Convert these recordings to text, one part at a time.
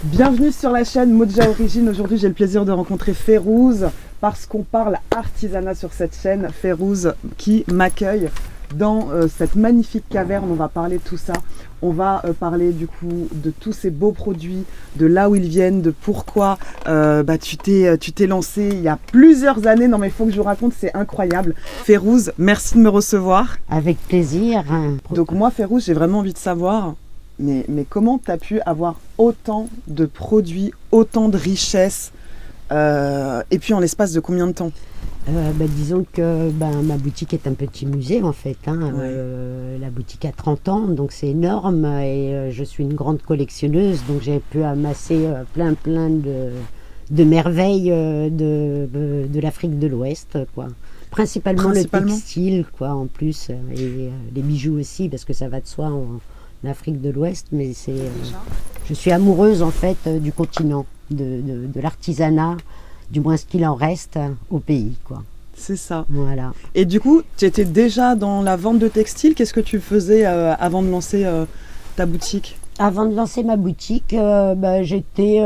Bienvenue sur la chaîne Modja Origine. Aujourd'hui, j'ai le plaisir de rencontrer Férouz parce qu'on parle artisanat sur cette chaîne. Férouz qui m'accueille dans cette magnifique caverne. On va parler de tout ça. On va parler du coup de tous ces beaux produits, de là où ils viennent, de pourquoi tu t'es lancé il y a plusieurs années. Non mais il faut que je vous raconte, c'est incroyable. Férouz, merci de me recevoir. Avec plaisir. Donc moi, Férouz, j'ai vraiment envie de savoir... Mais comment tu as pu avoir autant de produits, autant de richesses, et puis en l'espace de combien de temps? Disons que ma boutique est un petit musée en fait. Ouais. La boutique a 30 ans, donc c'est énorme. Et je suis une grande collectionneuse, donc j'ai pu amasser plein de merveilles de l'Afrique de l'Ouest, quoi. Principalement le textile, quoi, en plus. Et les bijoux aussi, parce que ça va de soi en Afrique de l'Ouest, mais je suis amoureuse en fait du continent, de l'artisanat, du moins ce qu'il en reste au pays, quoi. C'est ça. Voilà. Et du coup, tu étais déjà dans la vente de textiles. Qu'est-ce que tu faisais avant de lancer ta boutique? Avant de lancer ma boutique, j'étais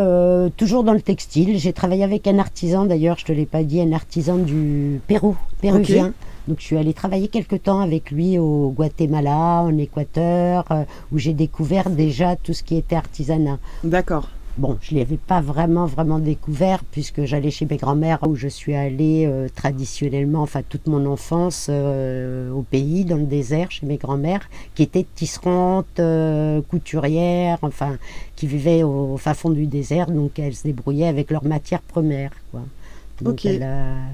toujours dans le textile. J'ai travaillé avec un artisan, d'ailleurs, je ne te l'ai pas dit, un artisan du Pérou, péruvien. Okay. Donc je suis allée travailler quelque temps avec lui au Guatemala, en Équateur, où j'ai découvert déjà tout ce qui était artisanat. D'accord. Bon, je ne l'avais pas vraiment découvert puisque j'allais chez mes grands-mères où je suis allée traditionnellement, enfin toute mon enfance au pays, dans le désert, chez mes grands-mères, qui étaient tisserantes, couturières, enfin qui vivaient au fin fond du désert, donc elles se débrouillaient avec leurs matières premières, quoi. Donc,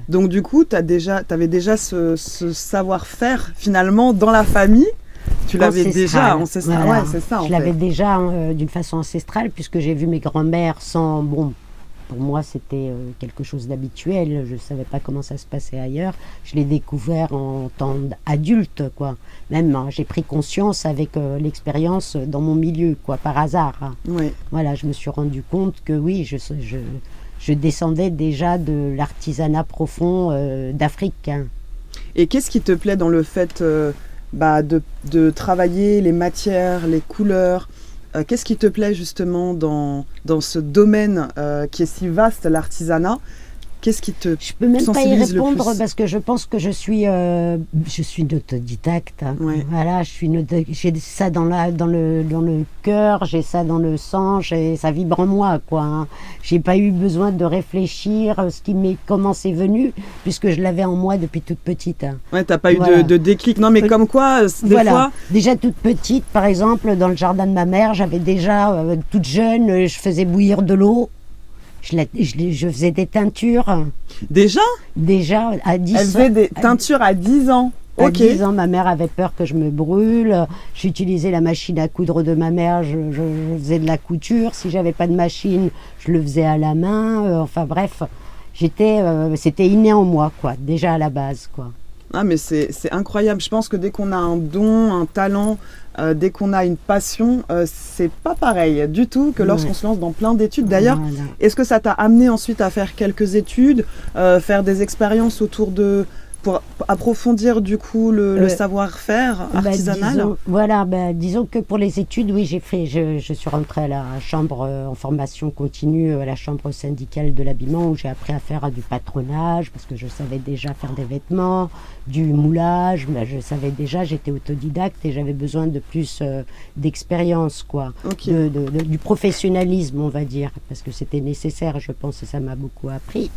donc du coup, tu avais déjà ce savoir-faire finalement dans la famille. Tu l'avais déjà ancestral. Voilà. Ouais, c'est ça. Je l'avais déjà d'une façon ancestrale puisque j'ai vu mes grands-mères sans... Bon, pour moi, c'était quelque chose d'habituel. Je ne savais pas comment ça se passait ailleurs. Je l'ai découvert en tant qu'adulte, quoi. Même, j'ai pris conscience avec l'expérience dans mon milieu, quoi, par hasard. Ouais. Voilà, je me suis rendu compte que oui, je descendais déjà de l'artisanat profond d'Afrique. Et qu'est-ce qui te plaît dans le fait de travailler les matières, les couleurs? Qu'est-ce qui te plaît justement dans ce domaine qui est si vaste, l'artisanat? Qu'est-ce qui te Je peux même pas y répondre plus? Parce que je pense que je suis une autodidacte. Ouais. Voilà, j'ai ça dans le cœur, j'ai ça dans le sang, ça vibre en moi, quoi. J'ai pas eu besoin de réfléchir comment c'est venu, puisque je l'avais en moi depuis toute petite. Ouais, t'as pas eu de déclic. Non, mais comme quoi, des fois... Déjà toute petite, par exemple, dans le jardin de ma mère, j'avais déjà, toute jeune, je faisais bouillir de l'eau. Je faisais des teintures. Déjà, à 10 ans. Elle faisait des teintures à 10 ans. À 10 ans, ma mère avait peur que je me brûle. J'utilisais la machine à coudre de ma mère. Je faisais de la couture. Si j'avais pas de machine, je le faisais à la main. Enfin bref, c'était inné en moi, quoi. Déjà à la base, quoi. Ah mais c'est incroyable. Je pense que dès qu'on a un don, un talent, dès qu'on a une passion, c'est pas pareil du tout que lorsqu'on se lance dans plein d'études. D'ailleurs, est-ce que ça t'a amené ensuite à faire quelques études, faire des expériences pour approfondir du coup le savoir-faire artisanal? Disons que pour les études, oui, je suis rentrée à la chambre en formation continue, à la chambre syndicale de l'habillement où j'ai appris à faire du patronage parce que je savais déjà faire des vêtements, du moulage, je savais déjà, j'étais autodidacte et j'avais besoin de plus d'expérience, quoi, du professionnalisme, on va dire, parce que c'était nécessaire, je pense, et ça m'a beaucoup appris.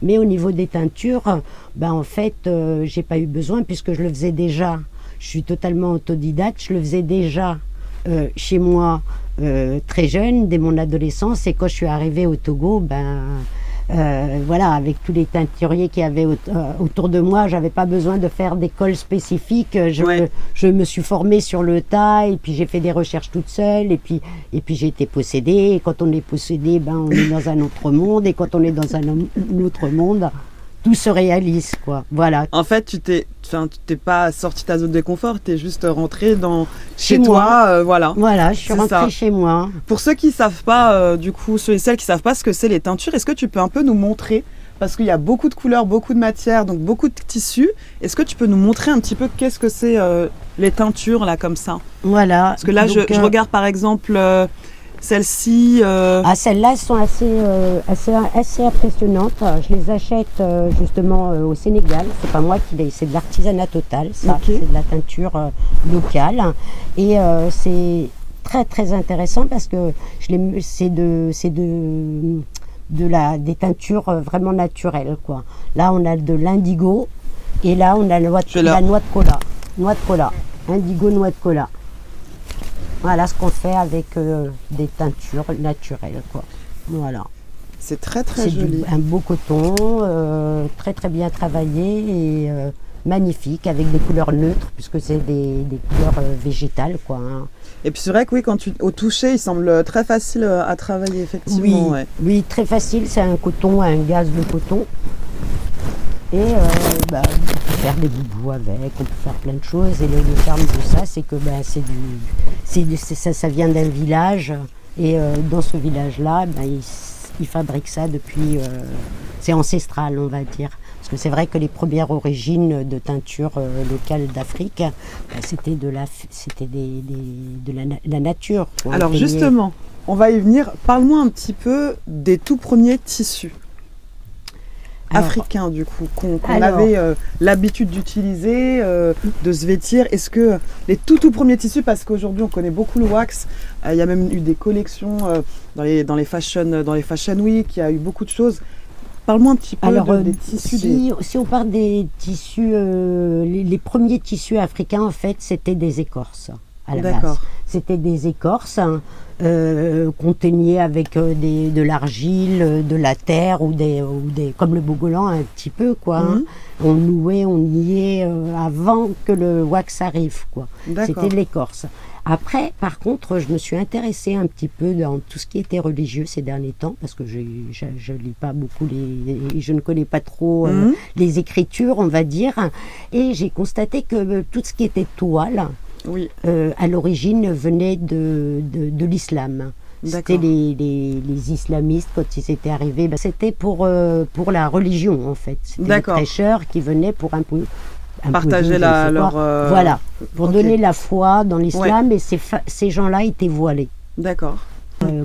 Mais au niveau des teintures, en fait, j'ai pas eu besoin puisque je le faisais déjà. Je suis totalement autodidacte, je le faisais déjà chez moi très jeune, dès mon adolescence. Et quand je suis arrivée au Togo, avec tous les teinturiers qu'il y avait autour de moi, j'avais pas besoin de faire d'école spécifique. Je me suis formée sur le tas et puis j'ai fait des recherches toute seule et puis j'ai été possédée. Et quand on est possédé, on est dans un autre monde, et quand on est dans un autre monde, tout se réalise, quoi. Voilà. En fait, tu t'es pas sorti de ta zone de confort, tu es juste rentré chez toi, voilà. Voilà, je suis rentrée chez moi. Pour ceux qui savent pas, du coup, ceux et celles qui savent pas ce que c'est les teintures, est-ce que tu peux un peu nous montrer, parce qu'il y a beaucoup de couleurs, beaucoup de matières, donc beaucoup de tissus. Est-ce que tu peux nous montrer un petit peu qu'est-ce que c'est les teintures là comme ça? Voilà. Parce que là, je regarde par exemple Celles-ci, Ah, celles-là sont assez impressionnantes. Je les achète justement au Sénégal. C'est pas moi qui les... C'est de l'artisanat total, ça. Ok. C'est de la teinture locale. Et c'est très très intéressant parce que des teintures vraiment naturelles, quoi. Là, on a de l'indigo et là, on a la noix de cola. Noix de cola. Indigo, noix de cola. Voilà ce qu'on fait avec des teintures naturelles, quoi. Voilà. c'est très très C'est joli. un beau coton, très très bien travaillé et magnifique, avec des couleurs neutres, puisque c'est des couleurs végétales, quoi. Hein. Et puis c'est vrai que oui, au toucher, il semble très facile à travailler, effectivement. Oui, Ouais. oui, très facile, c'est un coton, un gaz de coton. Et on peut faire des boubous avec, on peut faire plein de choses. Et le charme de ça, c'est que ça vient d'un village. Et dans ce village-là, ils fabriquent ça depuis... c'est ancestral, on va dire. Parce que c'est vrai que les premières origines de teinture locale d'Afrique, c'était de la nature. Alors justement, on va y venir. Parle-moi un petit peu des tout premiers tissus. Africains du coup, qu'on avait l'habitude d'utiliser, de se vêtir. Est-ce que les tout premiers tissus, parce qu'aujourd'hui on connaît beaucoup le wax, il y a même eu des collections dans les fashion week, il y a eu beaucoup de choses. Parle-moi un petit peu des tissus. Si on parle des tissus, les premiers tissus africains, en fait, c'était des écorces à la base. C'était des écorces qu'on teignait avec de l'argile, de la terre ou comme le bogolan un petit peu, quoi. Hein. On nouait, on niait avant que le wax arrive, quoi. C'était de l'écorce. Après, par contre, je me suis intéressée un petit peu dans tout ce qui était religieux ces derniers temps, parce que je lis pas beaucoup je ne connais pas trop les écritures, on va dire, et j'ai constaté que tout ce qui était toile, à l'origine, venait de l'islam. C'était les islamistes, quand ils étaient arrivés, c'était pour la religion, en fait. C'était des prêcheurs qui venaient pour partager voilà, pour donner la foi dans l'islam, et ces gens-là étaient voilés. D'accord.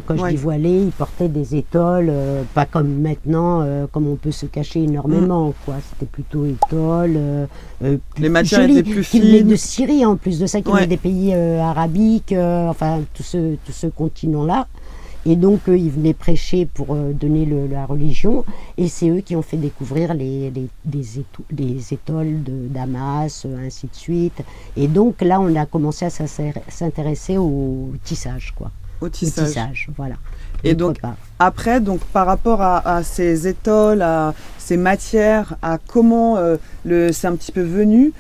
Quand je dis voilés, ils portaient des étoles, pas comme maintenant, comme on peut se cacher énormément, quoi. C'était plutôt étoles. Les matières étaient plus fines. Qui venaient de Syrie, en plus de ça, qui venaient des pays arabiques, enfin tout ce continent-là. Et donc, ils venaient prêcher pour donner la religion, et c'est eux qui ont fait découvrir les étoiles de Damas, ainsi de suite. Et donc, là, on a commencé à s'intéresser au tissage, quoi. Au tissage. Voilà. Et donc, après, par rapport à ces étoiles, à ces matières, à comment c'est un petit peu venu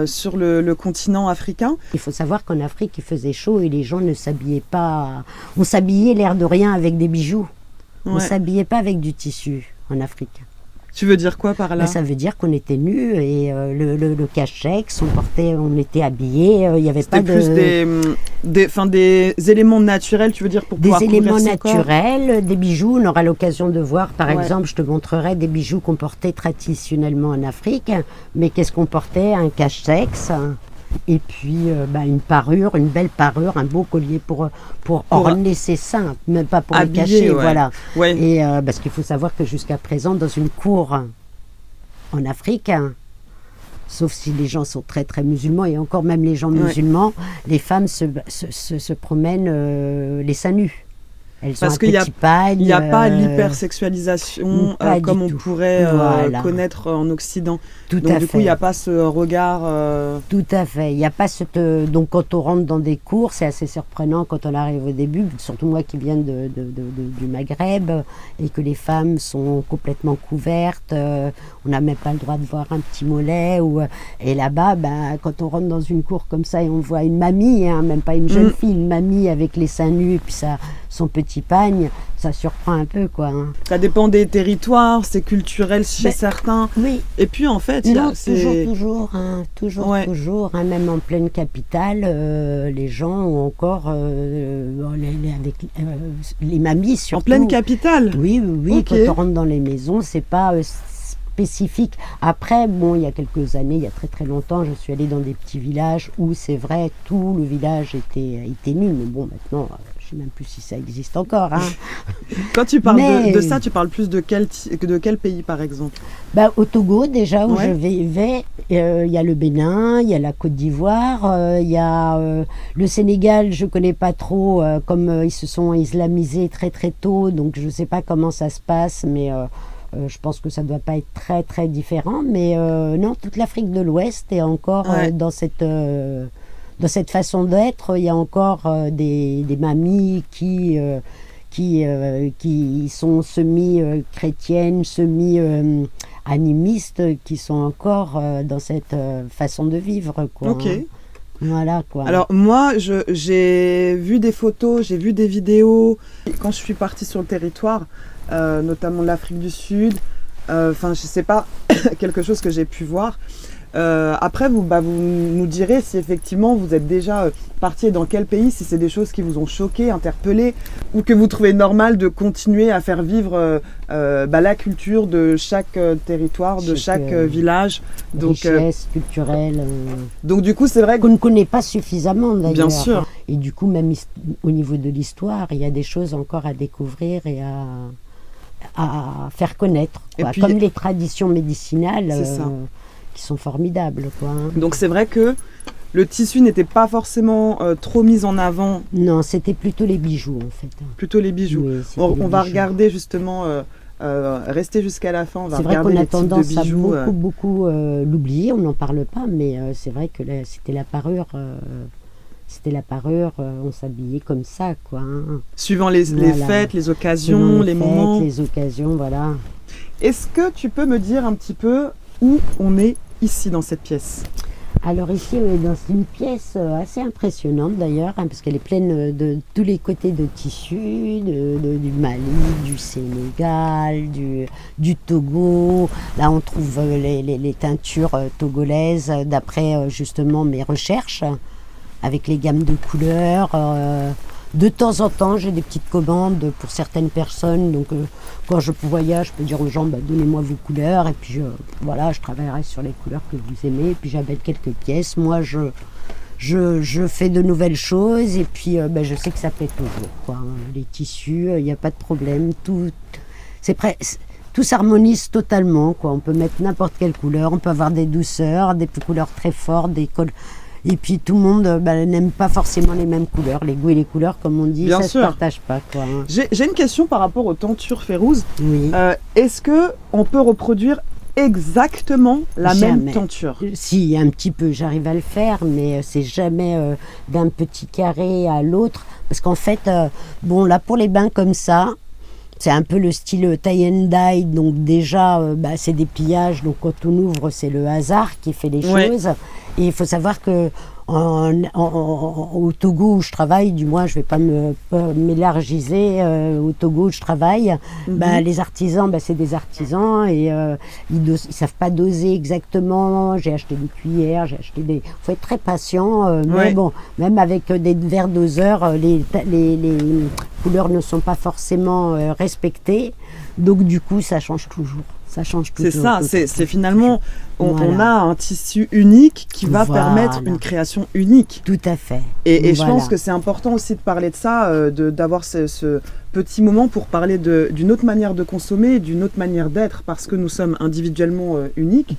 sur le continent africain. Il faut savoir qu'en Afrique, il faisait chaud et les gens ne s'habillaient pas. On s'habillait l'air de rien avec des bijoux. On ne s'habillait pas avec du tissu en Afrique. Tu veux dire quoi par là? Ça veut dire qu'on était nus et le cachex, on était habillés. Il y avait pas plus des éléments naturels, tu veux dire, pour pouvoir couvrir son corps? Des éléments naturels, des bijoux. On aura l'occasion de voir, par exemple, je te montrerai des bijoux qu'on portait traditionnellement en Afrique. Mais qu'est-ce qu'on portait? Un cachex. Et puis une belle parure, un beau collier pour orner ses seins, même pas pour les cacher, voilà. Et parce qu'il faut savoir que jusqu'à présent, dans une cour en Afrique, sauf si les gens sont très très musulmans, et encore même les gens musulmans, les femmes se promènent les seins nus. Parce qu'il n'y a pas l'hypersexualisation comme on pourrait connaître en Occident. Donc du coup, il n'y a pas ce regard... Tout à fait. Il n'y a pas donc quand on rentre dans des cours, c'est assez surprenant quand on arrive au début, surtout moi qui viens du Maghreb, et que les femmes sont complètement couvertes. On n'a même pas le droit de voir un petit mollet. Et là-bas, quand on rentre dans une cour comme ça et on voit une mamie, même pas une jeune fille, une mamie avec les seins nus et puis son petit pagne, ça surprend un peu, quoi. Hein. Ça dépend des territoires, c'est culturel chez certains. Oui. Et puis en fait, toujours, même en pleine capitale, les gens ont encore les mamies surtout. En pleine capitale? Oui. Quand on rentre dans les maisons, c'est pas spécifique. Après, il y a quelques années, il y a très très longtemps, je suis allée dans des petits villages où c'est vrai, tout le village était nu. Mais bon, maintenant, Je ne sais même plus si ça existe encore. Hein. Quand tu parles de ça, tu parles plus de quel pays, par exemple? Au Togo, déjà, où je vivais, il y a le Bénin, il y a la Côte d'Ivoire, il y a le Sénégal, je ne connais pas trop, comme ils se sont islamisés très très tôt, donc je ne sais pas comment ça se passe, mais je pense que ça ne doit pas être très très différent. Mais non, toute l'Afrique de l'Ouest est encore dans cette façon d'être. Il y a encore des mamies qui sont semi-chrétiennes, semi-animistes, qui sont encore dans cette façon de vivre, quoi. Ok. Voilà, quoi. Alors moi, j'ai vu des photos, j'ai vu des vidéos. Quand je suis partie sur le territoire, notamment l'Afrique du Sud, je sais pas, quelque chose que j'ai pu voir. Après, vous nous direz si effectivement vous êtes déjà parti dans quel pays, si c'est des choses qui vous ont choqué, interpellé, ou que vous trouvez normal de continuer à faire vivre la culture de chaque territoire, de chaque village. Donc, richesse culturelle. Donc du coup, c'est vrai qu'on ne connaît pas suffisamment d'ailleurs. Bien sûr. Et du coup, même au niveau de l'histoire, il y a des choses encore à découvrir et à faire connaître. Quoi. Puis, comme les traditions médicinales. C'est ça. Qui sont formidables, quoi. Donc c'est vrai que le tissu n'était pas forcément trop mis en avant. Non, c'était plutôt les bijoux, en fait. Plutôt les bijoux. Oui, on va regarder justement, rester jusqu'à la fin, on va regarder les types de bijoux. C'est vrai qu'on a tendance à beaucoup l'oublier, on n'en parle pas, mais c'est vrai que c'était la parure... on s'habillait comme ça, quoi. Hein. Suivant les fêtes, les occasions, les moments. Les occasions, voilà. Est-ce que tu peux me dire un petit peu où on est ici dans cette pièce? Alors ici on est dans une pièce assez impressionnante d'ailleurs, hein, parce qu'elle est pleine de tous les côtés de tissus, du Mali, du Sénégal, du Togo. Là on trouve les teintures togolaises d'après justement mes recherches, avec les gammes de couleurs. De temps en temps, j'ai des petites commandes pour certaines personnes. Donc, quand je voyage, je peux dire aux gens, donnez-moi vos couleurs. Et puis, je travaillerai sur les couleurs que vous aimez. Et puis, j'appelle quelques pièces. Moi, je fais de nouvelles choses. Et puis, je sais que ça plaît toujours, quoi. Les tissus, il n'y a pas de problème. Tout s'harmonise totalement, quoi. On peut mettre n'importe quelle couleur. On peut avoir des douceurs, des couleurs très fortes, des cols. Et puis tout le monde n'aime pas forcément les mêmes couleurs. Les goûts et les couleurs, comme on dit, bien ça ne se partage pas, quoi. J'ai une question par rapport aux tentures Férouz. Oui. Est-ce qu'on peut reproduire exactement la même tenture? Si, un petit peu, j'arrive à le faire, mais c'est jamais d'un petit carré à l'autre. Parce qu'en fait, là, pour les bains comme ça, c'est un peu le style tie and dye, donc déjà, c'est des pillages. Donc quand on ouvre, c'est le hasard qui fait les choses. Et il faut savoir que au Togo où je travaille, du moins je ne vais pas m'élargiser, au Togo où je travaille, les artisans, c'est des artisans et ils ne savent pas doser exactement. J'ai acheté des cuillères, il faut être très patient, mais bon, même avec des verres doseurs, les couleurs ne sont pas forcément respectées, donc du coup ça change toujours. C'est ça, c'est finalement, on a un tissu unique qui va permettre une création unique. Tout à fait. Et je pense que c'est important aussi de parler de ça, d'avoir ce petit moment pour parler d'une autre manière de consommer, d'une autre manière d'être, parce que nous sommes individuellement uniques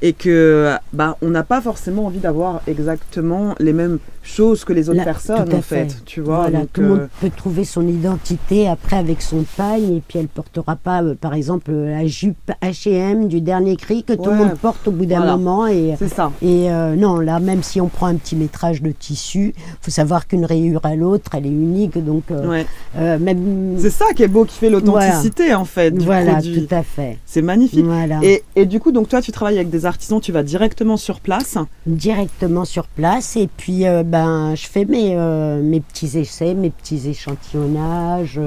et que on n'a pas forcément envie d'avoir exactement les mêmes choses que les autres personnes, en fait. Tu vois, voilà, donc, tout le monde peut trouver son identité après avec son taille, et puis elle ne portera pas, par exemple, la jupe H&M du dernier cri que tout le monde porte au bout d'un moment. C'est ça. Et non, là, même si on prend un petit métrage de tissu, il faut savoir qu'une rayure à l'autre, elle est unique. Donc, même... C'est ça qui est beau, qui fait l'authenticité, en fait, du produit. Tout à fait. C'est magnifique. Voilà. Et du coup, donc toi, tu travailles avec des artisans, tu vas directement sur place? Directement sur place, et puis je fais mes petits essais, mes petits échantillonnages,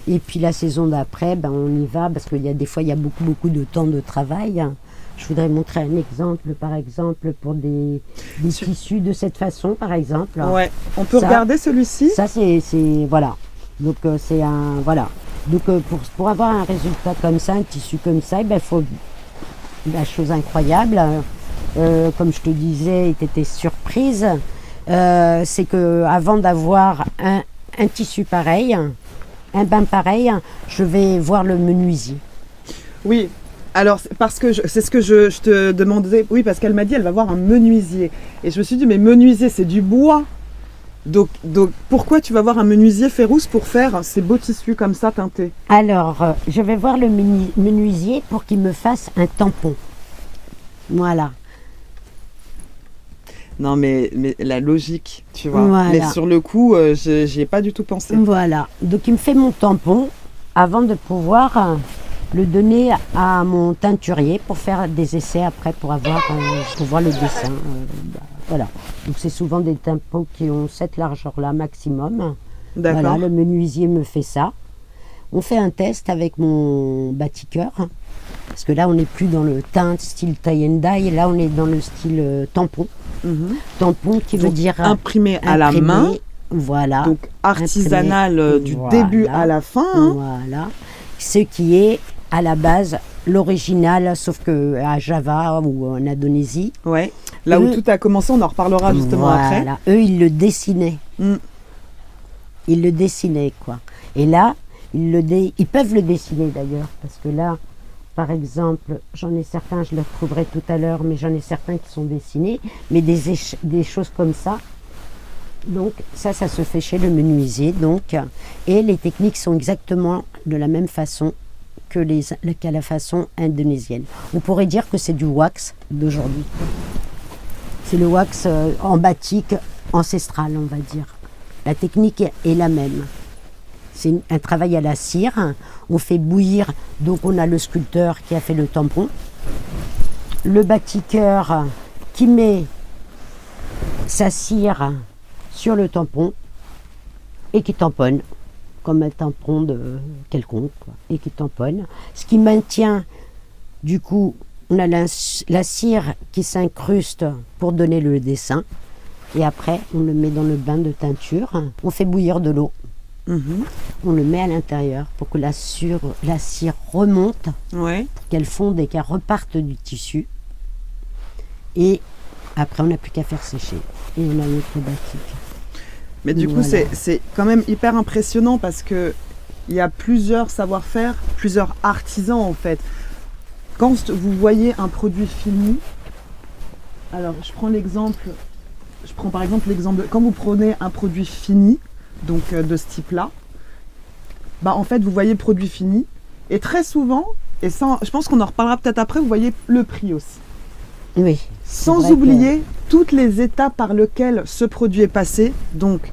et puis la saison d'après, on y va, parce qu'il y a des fois, il y a beaucoup de temps de travail. Je voudrais montrer un exemple, par exemple, pour des tissus de cette façon, par exemple. Ouais, on peut regarder celui-ci? Ça, c'est voilà. Donc, c'est un... Voilà. Donc, pour avoir un résultat comme ça, un tissu comme ça, il faut... La chose incroyable, comme je te disais, tu étais surprise, c'est que avant d'avoir un tissu pareil, un bain pareil, je vais voir le menuisier. Oui, alors parce que c'est ce que je te demandais. Oui, parce qu'elle m'a dit elle va voir un menuisier. Et je me suis dit, mais menuisier, c'est du bois. Donc pourquoi tu vas voir un menuisier Férouz pour faire ces beaux tissus comme ça teintés? Alors, je vais voir le menuisier pour qu'il me fasse un tampon. Voilà. Non, mais la logique, tu vois. Voilà. Mais sur le coup, j'y ai pas du tout pensé. Voilà. Donc, il me fait mon tampon avant de pouvoir le donner à mon teinturier pour faire des essais après pour voir le dessin. Voilà. Donc, c'est souvent des tampons qui ont cette largeur-là maximum. D'accord. Voilà, le menuisier me fait ça. On fait un test avec mon batiqueur. Parce que là, on n'est plus dans le teint style tie and dye. Là, on est dans le style tampon. Tampon qui veut dire imprimé à la main. Voilà. Donc artisanal du début à la fin. Hein. Voilà. Ce qui est à la base l'original, sauf que à Java ou en Indonésie. Ouais. Là où tout a commencé, on en reparlera justement après. Eux, ils le dessinaient. Ils le dessinaient, quoi. Et là, ils peuvent le dessiner d'ailleurs, parce que là, par exemple, j'en ai certains, je les retrouverai tout à l'heure, mais j'en ai certains qui sont dessinés, mais des choses comme ça. Donc ça se fait chez le menuisier, donc, et les techniques sont exactement de la même façon qu'à la façon indonésienne. On pourrait dire que c'est du wax d'aujourd'hui. C'est le wax en batik ancestral, on va dire. La technique est la même. C'est un travail à la cire. On fait bouillir, donc on a le sculpteur qui a fait le tampon, le batiqueur qui met sa cire sur le tampon et qui tamponne, comme un tampon quelconque, quoi, et qui tamponne. Ce qui maintient, du coup, on a la cire qui s'incruste pour donner le dessin. Et après, on le met dans le bain de teinture. On fait bouillir de l'eau. On le met à l'intérieur pour que la cire remonte, qu'elle fonde et qu'elle reparte du tissu. Et après, on n'a plus qu'à faire sécher. Et on a notre batik. Mais du coup, c'est quand même hyper impressionnant parce qu'il y a plusieurs savoir-faire, plusieurs artisans en fait. Quand vous voyez un produit fini, alors je prends par exemple l'exemple de quand vous prenez un produit fini, donc de ce type-là, bah en fait vous voyez le produit fini et très souvent, et ça, je pense qu'on en reparlera peut-être après, vous voyez le prix aussi. Oui. Sans oublier toutes les étapes par lesquelles ce produit est passé, donc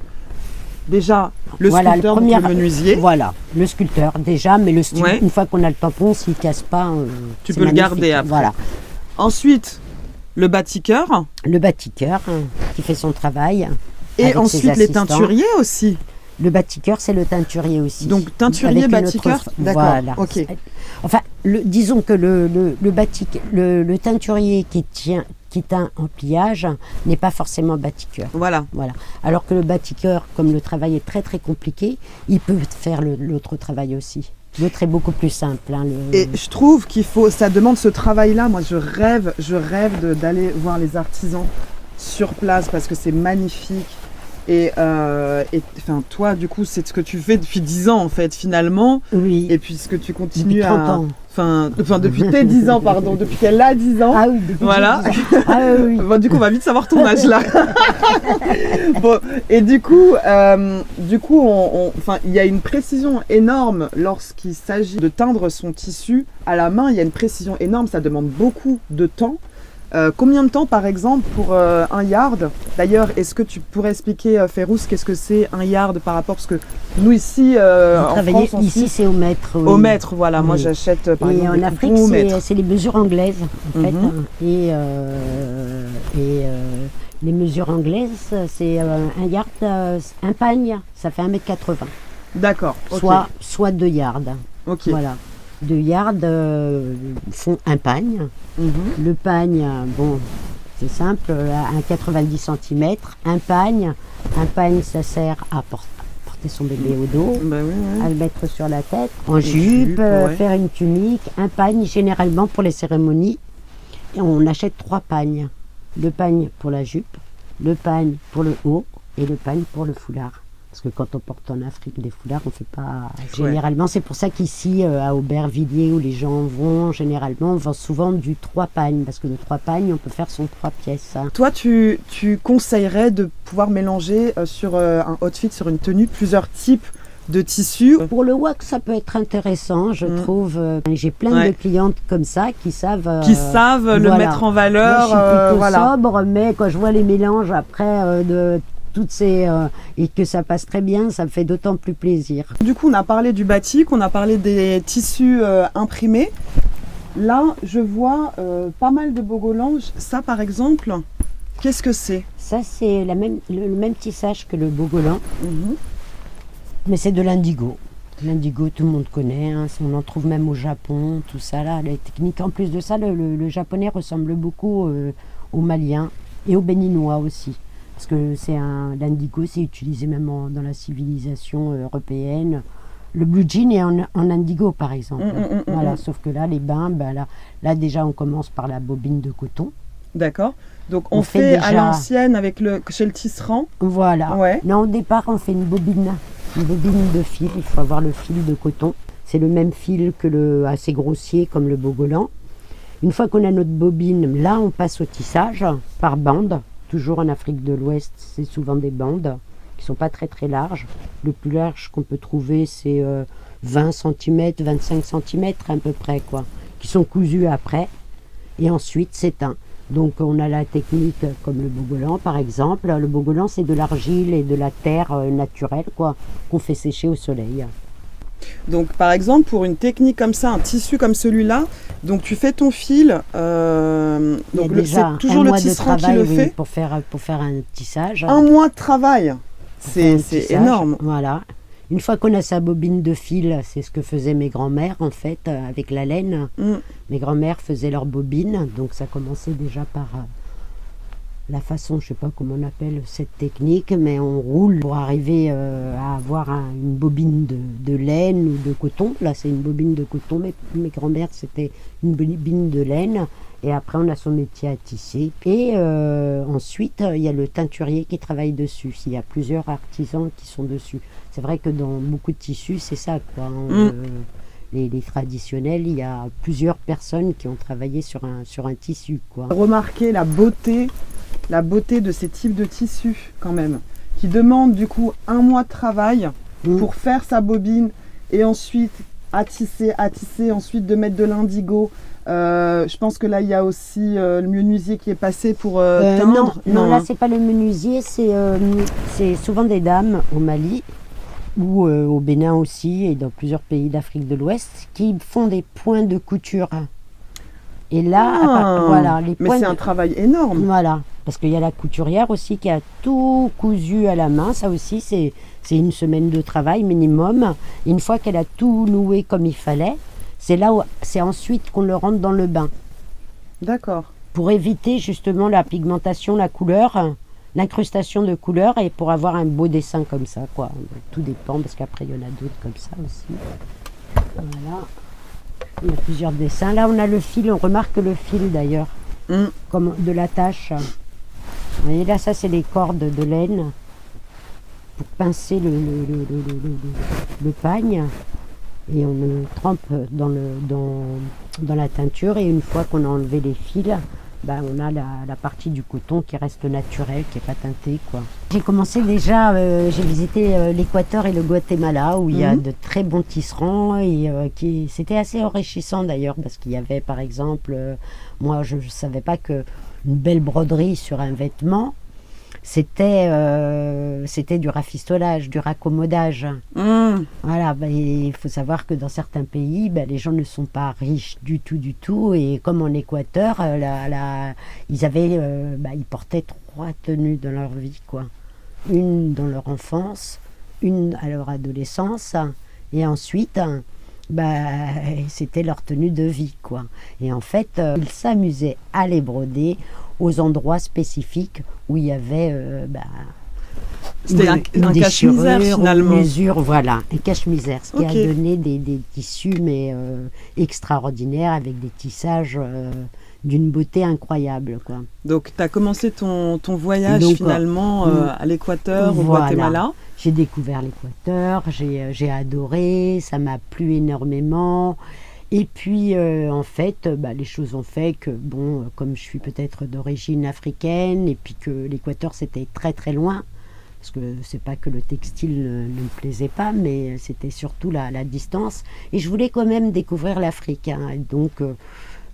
déjà le sculpteur, le menuisier. Voilà, le sculpteur déjà, mais une fois qu'on a le tampon, s'il ne casse pas, tu peux le garder après. Voilà. Ensuite, le batiqueur. Le batiqueur qui fait son travail. Et ensuite les teinturiers aussi. Le batiqueur, c'est le teinturier aussi. Donc teinturier, batiqueur, d'accord. Voilà. Ok. Enfin, disons que le teinturier qui teint en pliage n'est pas forcément batiqueur. Voilà. Alors que le batiqueur, comme le travail est très très compliqué, il peut faire l'autre travail aussi. L'autre est beaucoup plus simple. Et je trouve ça demande ce travail-là. Moi, je rêve d'aller voir les artisans sur place parce que c'est magnifique. Et enfin, toi, du coup, c'est ce que tu fais depuis 10 ans, en fait, finalement. Oui. Et puis, ce que tu continues depuis 30 ans. Enfin, depuis tes 10 ans, pardon, depuis qu'elle a 10 ans. Ah oui, depuis voilà. 10 ans. Ah oui. Bon, du coup, on va vite savoir ton âge, là. Bon, et du coup, il y a une précision énorme lorsqu'il s'agit de teindre son tissu à la main. Il y a une précision énorme, ça demande beaucoup de temps. Combien de temps, par exemple, pour un yard? D'ailleurs, est-ce que tu pourrais expliquer, Férouz, qu'est-ce que c'est un yard par rapport... Parce que nous, ici, en France, ici, c'est au mètre. Oui. Au mètre, voilà. Oui. Moi, j'achète, par exemple, en Afrique, c'est les mesures anglaises, en fait. Et les mesures anglaises, c'est un yard, un pagne, ça fait 1,80 m. D'accord. Soit 2 yards. Ok. Voilà. 2 yards font un pagne. Le pagne, bon, c'est simple, à 90 cm. Un pagne, ça sert à porter son bébé au dos, à le mettre sur la tête, en jupe, faire une tunique. Un pagne, généralement pour les cérémonies, et on achète 3 pagnes. Le pagne pour la jupe, le pagne pour le haut et le pagne pour le foulard. Parce que quand on porte en Afrique des foulards, on ne fait pas... Généralement, c'est pour ça qu'ici, à Aubervilliers, où les gens vont, généralement, on vend souvent du 3 pagnes. Parce que de 3 pagnes, on peut faire son 3 pièces. Toi, tu conseillerais de pouvoir mélanger sur un outfit, sur une tenue, plusieurs types de tissus? Pour le wax, ça peut être intéressant, je trouve. J'ai plein de clientes comme ça qui savent... le mettre en valeur. Moi, je suis plutôt sobre, mais quand je vois les mélanges après de toutes ces... et que ça passe très bien, ça me fait d'autant plus plaisir. Du coup, on a parlé du batik, on a parlé des tissus imprimés. Là, je vois pas mal de bogolan. Ça, par exemple, qu'est-ce que c'est? Ça, c'est le même tissage que le bogolan. Mais c'est de l'indigo. L'indigo, tout le monde connaît, hein. On en trouve même au Japon, tout ça là, les techniques. En plus de ça, le japonais ressemble beaucoup au malien et au béninois aussi. Parce que l'indigo, c'est utilisé même dans la civilisation européenne. Le blue jean est en indigo, par exemple. Voilà, sauf que là, les bains, là déjà, on commence par la bobine de coton. D'accord. Donc on fait déjà... à l'ancienne chez le tisserand. Voilà. Ouais. Non, au départ, on fait une bobine de fil. Il faut avoir le fil de coton. C'est le même fil que assez grossier comme le bogolan. Une fois qu'on a notre bobine, là, on passe au tissage par bande. Toujours en Afrique de l'Ouest, c'est souvent des bandes qui ne sont pas très très larges. Le plus large qu'on peut trouver, c'est 20 cm, 25 cm à peu près, quoi, qui sont cousus après. Et ensuite, c'est teint. Donc on a la technique comme le bogolan par exemple. Le bogolan, c'est de l'argile et de la terre naturelle, quoi, qu'on fait sécher au soleil. Donc par exemple, pour une technique comme ça, un tissu comme celui-là, donc tu fais ton fil, donc c'est toujours le tisserand qui le fait. Pour faire un tissage. Un mois de travail, c'est énorme. Voilà. Une fois qu'on a sa bobine de fil, c'est ce que faisaient mes grands-mères en fait, avec la laine. Mes grands-mères faisaient leur bobine, donc ça commençait déjà par la façon, je ne sais pas comment on appelle cette technique, mais on roule pour arriver à avoir une bobine de laine ou de coton. Là, c'est une bobine de coton, mais mes grands-mères, c'était une bobine de laine. Et après, on a son métier à tisser. Et ensuite, il y a le teinturier qui travaille dessus. Il y a plusieurs artisans qui sont dessus. C'est vrai que dans beaucoup de tissus, c'est ça, quoi. Les traditionnels, il y a plusieurs personnes qui ont travaillé sur un tissu, quoi. Remarquez la beauté de ces types de tissus, quand même, qui demandent du coup un mois de travail pour faire sa bobine et ensuite à tisser, ensuite de mettre de l'indigo. Je pense que là, il y a aussi le menuisier qui est passé pour teindre. Non, là, c'est pas le menuisier, c'est souvent des dames au Mali ou au Bénin aussi et dans plusieurs pays d'Afrique de l'Ouest qui font des points de couture. Et là, voilà, les points. Mais c'est un travail énorme. Voilà, parce qu'il y a la couturière aussi qui a tout cousu à la main. Ça aussi, c'est une semaine de travail minimum. Et une fois qu'elle a tout noué comme il fallait, c'est ensuite qu'on le rentre dans le bain. D'accord. Pour éviter justement la pigmentation, la couleur, l'incrustation de couleurs et pour avoir un beau dessin comme ça, quoi. Tout dépend parce qu'après il y en a d'autres comme ça aussi. Voilà. Il y a plusieurs dessins. Là, on a le fil. On remarque le fil d'ailleurs, comme de l'attache. Vous voyez là, ça c'est les cordes de laine pour pincer le pagne. Et on le trempe dans la teinture et une fois qu'on a enlevé les fils, on a la partie du coton qui reste naturelle, qui n'est pas teintée, quoi. J'ai commencé déjà, j'ai visité l'Équateur et le Guatemala où il y a de très bons tisserands et c'était assez enrichissant d'ailleurs parce qu'il y avait par exemple, moi je ne savais pas qu'une belle broderie sur un vêtement, c'était du rafistolage, du raccommodage. Voilà, il faut savoir que dans certains pays, les gens ne sont pas riches du tout. Et comme en Équateur, ils portaient 3 tenues dans leur vie, quoi. Une dans leur enfance, une à leur adolescence, et ensuite, c'était leur tenue de vie, quoi. Et en fait, ils s'amusaient à les broder aux endroits spécifiques où il y avait c'était un cache-misère finalement. Une usure, voilà, un cache-misère, ce qui a donné des tissus extraordinaires avec des tissages d'une beauté incroyable, quoi. Donc tu as commencé ton voyage finalement à l'Équateur, au Guatemala. J'ai découvert l'Équateur, j'ai adoré, ça m'a plu énormément. Et puis, en fait, les choses ont fait que, bon, comme je suis peut-être d'origine africaine, et puis que l'Équateur, c'était très très loin, parce que c'est pas que le textile ne me plaisait pas, mais c'était surtout la distance. Et je voulais quand même découvrir l'Afrique, hein. Et donc,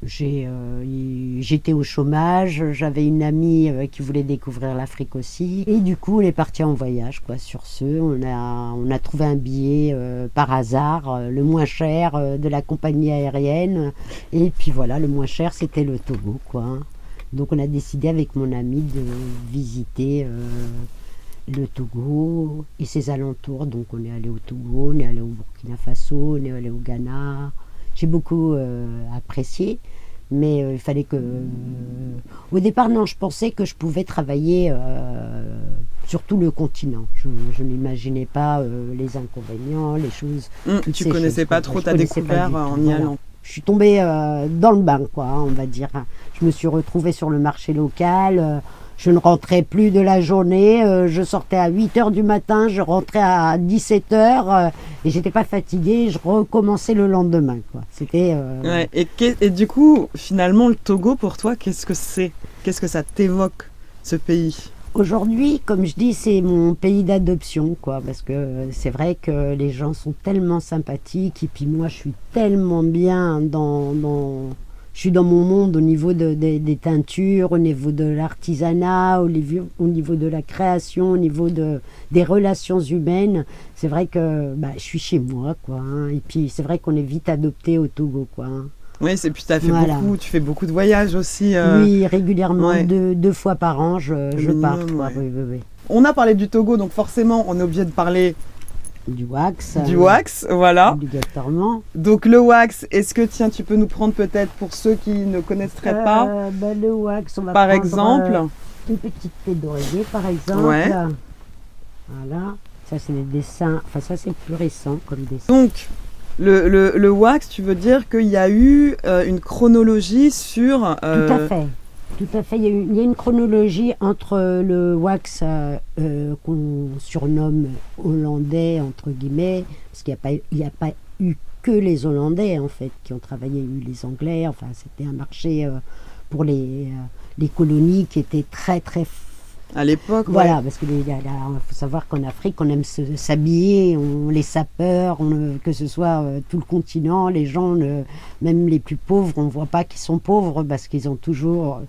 j'étais au chômage, j'avais une amie qui voulait découvrir l'Afrique aussi. Et du coup, on est parti en voyage, quoi. Sur ce, on a trouvé un billet par hasard, le moins cher de la compagnie aérienne. Et puis voilà, le moins cher, c'était le Togo, quoi, hein. Donc, on a décidé avec mon ami de visiter le Togo et ses alentours. Donc on est allé au Togo, on est allé au Burkina Faso, on est allé au Ghana. J'ai beaucoup apprécié, mais il fallait que... Au départ, non, je pensais que je pouvais travailler sur tout le continent. Je n'imaginais pas les inconvénients, les choses... Tu connaissais pas trop, t'as découvert en y allant. Je suis tombée dans le bain, quoi, hein, on va dire. Je me suis retrouvée sur le marché local. Je ne rentrais plus de la journée, je sortais à 8h du matin, je rentrais à 17h et j'étais pas fatiguée, je recommençais le lendemain, quoi. C'était... Ouais, et du coup, finalement, le Togo, pour toi, qu'est-ce que c'est? Qu'est-ce que ça t'évoque, ce pays? Aujourd'hui, comme je dis, c'est mon pays d'adoption, quoi, parce que c'est vrai que les gens sont tellement sympathiques et puis moi, je suis tellement bien je suis dans mon monde au niveau des teintures, au niveau de l'artisanat, au niveau de la création, au niveau des relations humaines. C'est vrai que je suis chez moi, quoi, hein. Et puis c'est vrai qu'on est vite adopté au Togo, quoi, hein. Oui, et puis tu fais beaucoup de voyages aussi. Oui, régulièrement, ouais. deux fois par an, je pars, quoi. Ouais. Oui. On a parlé du Togo, donc forcément, on est obligé de parler du wax. Du wax, voilà. Obligatoirement. Donc le wax, est-ce que tu peux nous prendre peut-être pour ceux qui ne connaîtraient pas le wax, on va par prendre exemple une petite thé d'oreiller, par exemple. Ouais. Voilà. Ça, c'est des dessins. Enfin, ça, c'est plus récent comme dessin. Donc, le wax, tu veux dire qu'il y a eu une chronologie sur... Tout à fait. Tout à fait. Il y a une chronologie entre le wax qu'on surnomme hollandais, entre guillemets, parce qu'il n'y a pas eu que les Hollandais, en fait, qui ont travaillé. Il y a eu les Anglais. Enfin, c'était un marché pour les colonies qui était très, très... À l'époque, voilà, ouais. Parce qu'il faut savoir qu'en Afrique, on aime s'habiller, les sapeurs, que ce soit tout le continent, les gens, même les plus pauvres, on ne voit pas qu'ils sont pauvres parce qu'ils ont toujours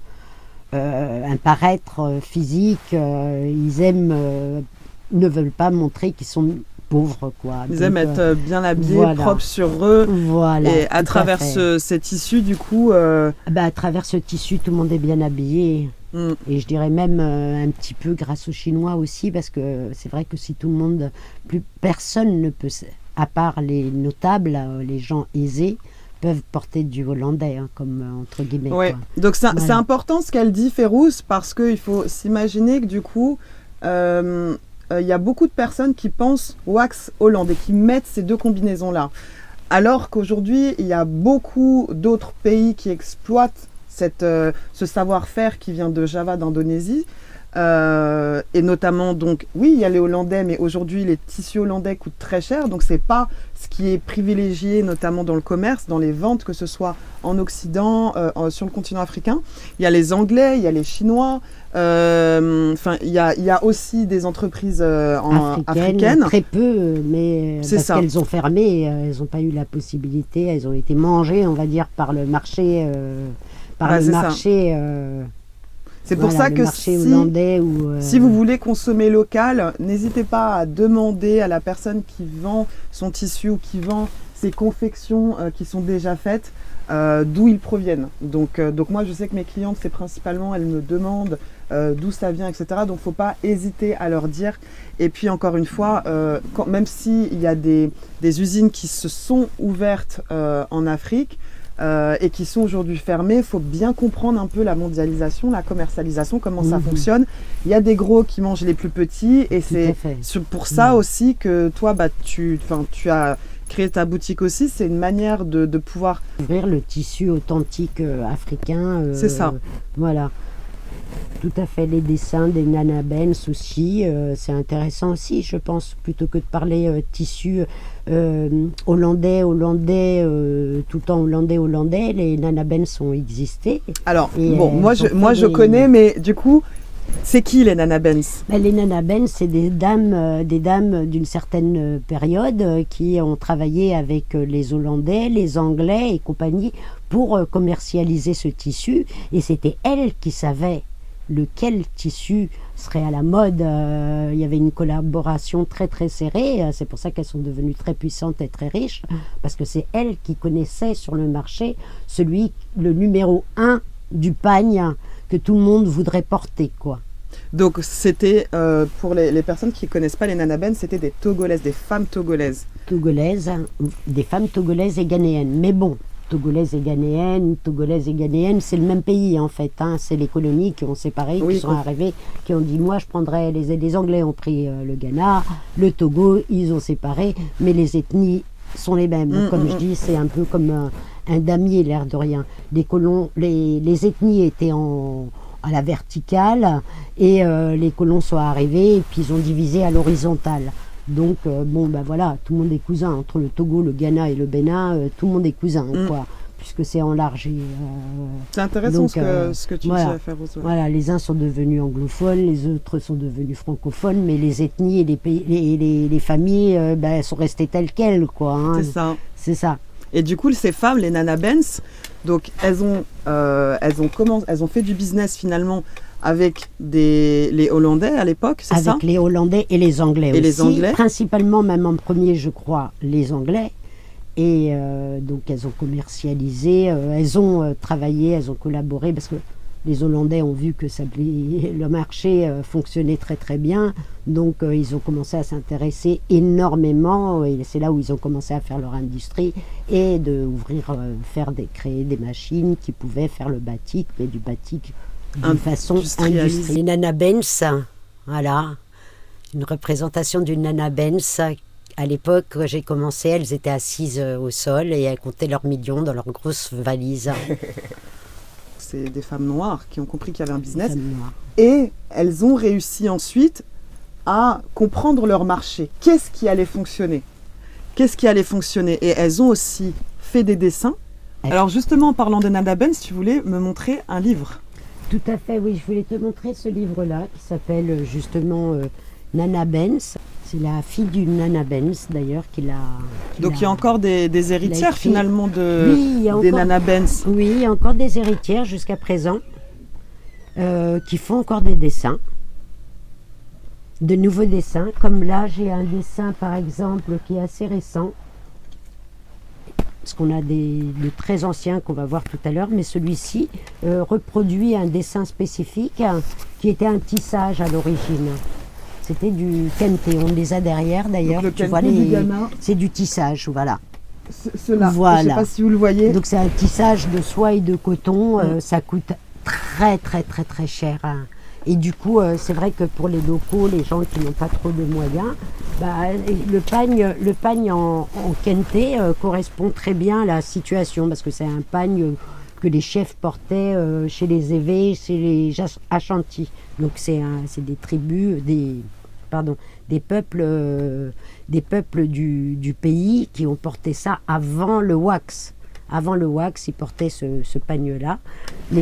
un paraître physique. Ils aiment, ne veulent pas montrer qu'ils sont pauvres, quoi. Ils aiment être bien habillés, voilà. propres sur eux. Voilà, et à travers ces tissus, du coup... à travers ce tissu, tout le monde est bien habillé. Et je dirais même un petit peu grâce aux Chinois aussi, parce que c'est vrai que si tout le monde, plus personne ne peut, à part les notables, les gens aisés, peuvent porter du hollandais, hein, comme entre guillemets. Ouais. Quoi. Donc c'est important ce qu'elle dit, Férouz, parce qu'il faut s'imaginer que du coup, y a beaucoup de personnes qui pensent wax hollandais, qui mettent ces deux combinaisons-là. Alors qu'aujourd'hui, il y a beaucoup d'autres pays qui exploitent ce savoir-faire qui vient de Java, d'Indonésie, et notamment, donc, oui, il y a les Hollandais, mais aujourd'hui, les tissus hollandais coûtent très cher, donc c'est pas ce qui est privilégié, notamment dans le commerce, dans les ventes, que ce soit en Occident, sur le continent africain. Il y a les Anglais, il y a les Chinois, enfin, il y a aussi des entreprises africaines. Très peu, mais parce qu'elles ont fermé, elles n'ont pas eu la possibilité, elles ont été mangées, on va dire, par le marché... c'est pour ça que si vous voulez consommer local, n'hésitez pas à demander à la personne qui vend son tissu ou qui vend ses confections qui sont déjà faites, d'où ils proviennent. Donc moi, je sais que mes clientes, c'est principalement, elles me demandent d'où ça vient, etc. Donc il ne faut pas hésiter à leur dire. Et puis encore une fois, même s'il y a des usines qui se sont ouvertes en Afrique, et qui sont aujourd'hui fermés, il faut bien comprendre un peu la mondialisation, la commercialisation, comment ça fonctionne. Il y a des gros qui mangent les plus petits, et c'est pour ça aussi que toi, tu as créé ta boutique aussi. C'est une manière de pouvoir... ouvrir le tissu authentique africain. C'est ça. Voilà. Tout à fait, les dessins des Nana Benz aussi, c'est intéressant aussi, je pense, plutôt que de parler tissu hollandais, tout le temps hollandais, les Nana Benz ont existé. Alors, Et, bon, moi ils ont je fait connais, mais du coup, c'est qui les Nana Benz? Ben, les Nana Benz, c'est des dames d'une certaine période qui ont travaillé avec les Hollandais, les Anglais et compagnie pour commercialiser ce tissu. Et c'était elles qui savaient lequel tissu serait à la mode. Il y avait une collaboration très très serrée. C'est pour ça qu'elles sont devenues très puissantes et très riches, parce que c'est elles qui connaissaient sur le marché le numéro 1 du pagne que tout le monde voudrait porter, quoi. Donc c'était, pour les personnes qui ne connaissent pas les Nana Benz, c'était des Togolaises, des femmes togolaises. Des femmes togolaises et ghanéennes. Mais bon, togolaises et ghanéennes, c'est le même pays en fait. Hein. C'est les colonies qui ont séparé, Oui, qui sont arrivées, qui ont dit moi je prendrais, les Anglais ont pris le Ghana, le Togo, ils ont séparé, mais les ethnies sont les mêmes. Comme je dis, c'est un peu comme un damier, l'air de rien. Les ethnies étaient à la verticale et les colons sont arrivés et puis ils ont divisé à l'horizontale. Donc bon ben voilà, tout le monde est cousin entre le Togo, le Ghana et le Bénin, tout le monde est cousin quoi, puisque c'est enlargé. C'est intéressant donc, ce que tu voilà, dis à faire aux voilà, les uns sont devenus anglophones, les autres sont devenus francophones, mais les ethnies et les pays, les familles sont restées telles quelles quoi. Hein. C'est ça. C'est ça. Et du coup, ces femmes, les Nana Benz, donc elles ont fait du business finalement avec les Hollandais à l'époque, c'est ça? Avec les Hollandais et les Anglais et aussi. Les Anglais. Principalement, même en premier, je crois, les Anglais. Et donc elles ont commercialisé, elles ont travaillé, elles ont collaboré, parce que les Hollandais ont vu que le marché fonctionnait très très bien. Donc ils ont commencé à s'intéresser énormément, et c'est là où ils ont commencé à faire leur industrie et créer des machines qui pouvaient faire le batik, mais du batik d'une façon industrielle. Les Nana Benz, voilà, une représentation d'une Nana Benz. À l'époque, quand j'ai commencé, elles étaient assises au sol et elles comptaient leurs millions dans leurs grosses valises. C'est des femmes noires qui ont compris qu'il y avait un business et elles ont réussi ensuite à comprendre leur marché. Qu'est-ce qui allait fonctionner? Et elles ont aussi fait des dessins. Alors justement, en parlant de Nana Benz, tu voulais me montrer un livre. Tout à fait, oui. Je voulais te montrer ce livre-là qui s'appelle justement Nana Benz. C'est la fille d'une Nana Benz d'ailleurs qui l'a... Donc il y a encore des héritières finalement des Nana Benz. Oui, il y a encore des héritières jusqu'à présent qui font encore des dessins. De nouveaux dessins. Comme là, j'ai un dessin par exemple qui est assez récent. Parce qu'on a de très anciens qu'on va voir tout à l'heure, mais celui-ci reproduit un dessin spécifique qui était un tissage à l'origine. C'était du kente, on les a derrière d'ailleurs. Tu vois du Ghana. C'est du tissage, voilà. Cela, voilà. Je ne sais pas si vous le voyez. Donc c'est un tissage de soie et de coton, ça coûte très très très très cher. Hein. Et du coup, c'est vrai que pour les locaux, les gens qui n'ont pas trop de moyens, le pagne en kente correspond très bien à la situation, parce que c'est un pagne que les chefs portaient chez les Évés, chez les Ashanti. Donc c'est des tribus, des peuples du pays qui ont porté ça avant le wax. Avant le wax, ils portaient ce pagne-là. Mais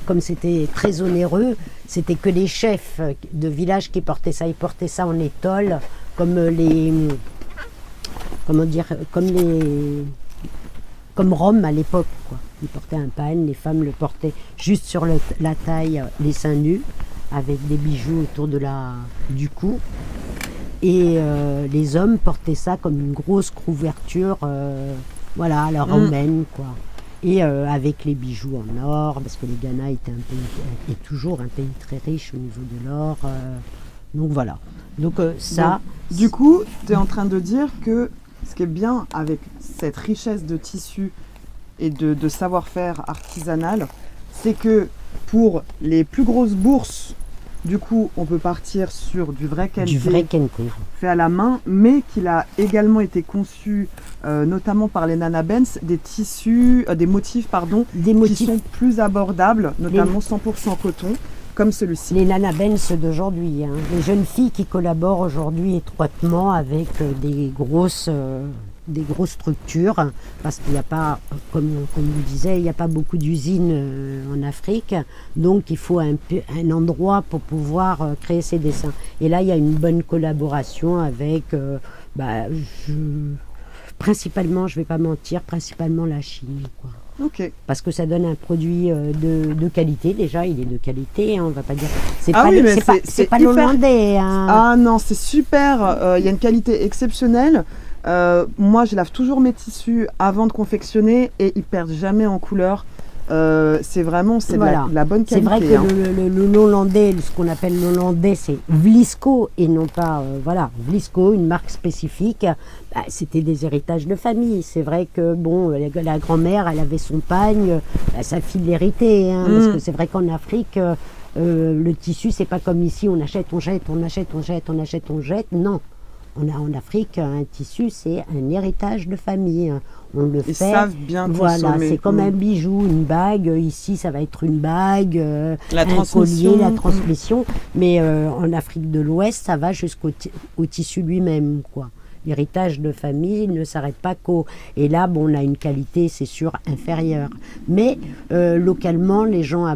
comme c'était très onéreux, c'était que les chefs de village qui portaient ça. Ils portaient ça en étole, comme Rome à l'époque, quoi. Ils portaient un pagne, les femmes le portaient juste sur la taille, les seins nus, avec des bijoux autour du cou. Et les hommes portaient ça comme une grosse couverture, voilà, à la romaine, quoi. Et avec les bijoux en or, parce que le Ghana est toujours un pays très riche au niveau de l'or. Donc voilà. Donc ça... Donc, du coup, tu es en train de dire que ce qui est bien avec cette richesse de tissu et de savoir-faire artisanal, c'est que pour les plus grosses bourses, du coup, on peut partir sur du vrai kente fait à la main, mais qu'il a également été conçu, notamment par les Nana Benz, des motifs qui sont plus abordables, notamment 100% coton, comme celui-ci. Les Nana Benz d'aujourd'hui, hein. Les jeunes filles qui collaborent aujourd'hui étroitement avec des grosses structures, parce qu'il n'y a pas, comme on le disait, il n'y a pas beaucoup d'usines en Afrique, donc il faut un endroit pour pouvoir créer ces dessins. Et là, il y a une bonne collaboration avec, principalement, je ne vais pas mentir, principalement la Chine, quoi. Ok. Parce que ça donne un produit de qualité. Déjà, il est de qualité, hein, on va pas dire. C'est Ah pas, oui, mais c'est pas hyper... l'hollandais. Hein. Ah non, c'est super. Il y a une qualité exceptionnelle. Moi, je lave toujours mes tissus avant de confectionner et ils perdent jamais en couleur. C'est vraiment Voilà. de la bonne C'est qualité. vrai que l'hollandais, ce qu'on appelle l'hollandais, c'est Vlisco et non pas Vlisco, une marque spécifique. Bah, c'était des héritages de famille. C'est vrai que bon, la grand-mère, elle avait son pagne, sa fille l'héritait. Hein, parce que c'est vrai qu'en Afrique, le tissu, c'est pas comme ici, on achète, on jette, on achète, on jette, on achète, on jette. Non. En Afrique, un tissu, c'est un héritage de famille. On le fait. Ils savent bien consommer. Voilà, c'est comme un bijou, une bague. Ici, ça va être une bague, la un collier, la transmission. Mais en Afrique de l'Ouest, ça va jusqu'au au tissu lui-même, quoi. L'héritage de famille ne s'arrête pas qu'au... Et là, bon, on a une qualité, c'est sûr, inférieure. Mais localement, les gens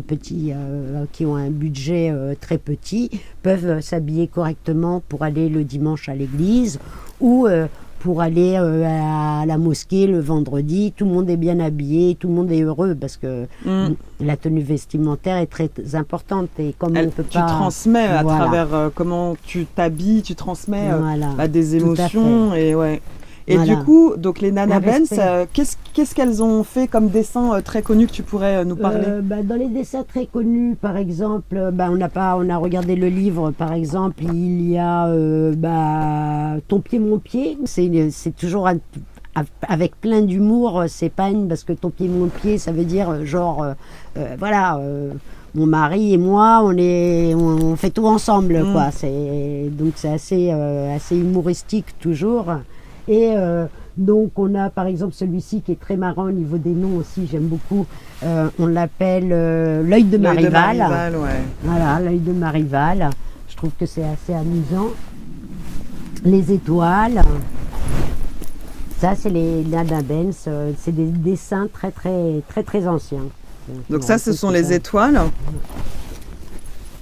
qui ont un budget très petit peuvent s'habiller correctement pour aller le dimanche à l'église ou pour aller à la mosquée le vendredi. Tout le monde est bien habillé, tout le monde est heureux parce que la tenue vestimentaire est très importante. Et comme on peut tu pas... transmets à travers comment tu t'habilles, tu transmets des émotions. Et ouais. Et du coup, donc les Nana Benz, qu'est-ce qu'elles ont fait comme dessin très connu que tu pourrais nous parler? Dans les dessins très connus, par exemple, on a regardé le livre, par exemple, il y a Ton pied, mon pied. C'est toujours avec plein d'humour, c'est pas parce que ton pied, mon pied, ça veut dire genre, mon mari et moi, on fait tout ensemble, quoi. Donc c'est assez humoristique toujours. Et donc on a par exemple celui-ci qui est très marrant au niveau des noms aussi, j'aime beaucoup. On l'appelle l'œil de Marival. Ouais. Voilà, l'œil de Marival. Je trouve que c'est assez amusant. Les étoiles. Ça, c'est les Nana Benz. C'est des dessins très très très très anciens. Donc ça, ce sont les étoiles.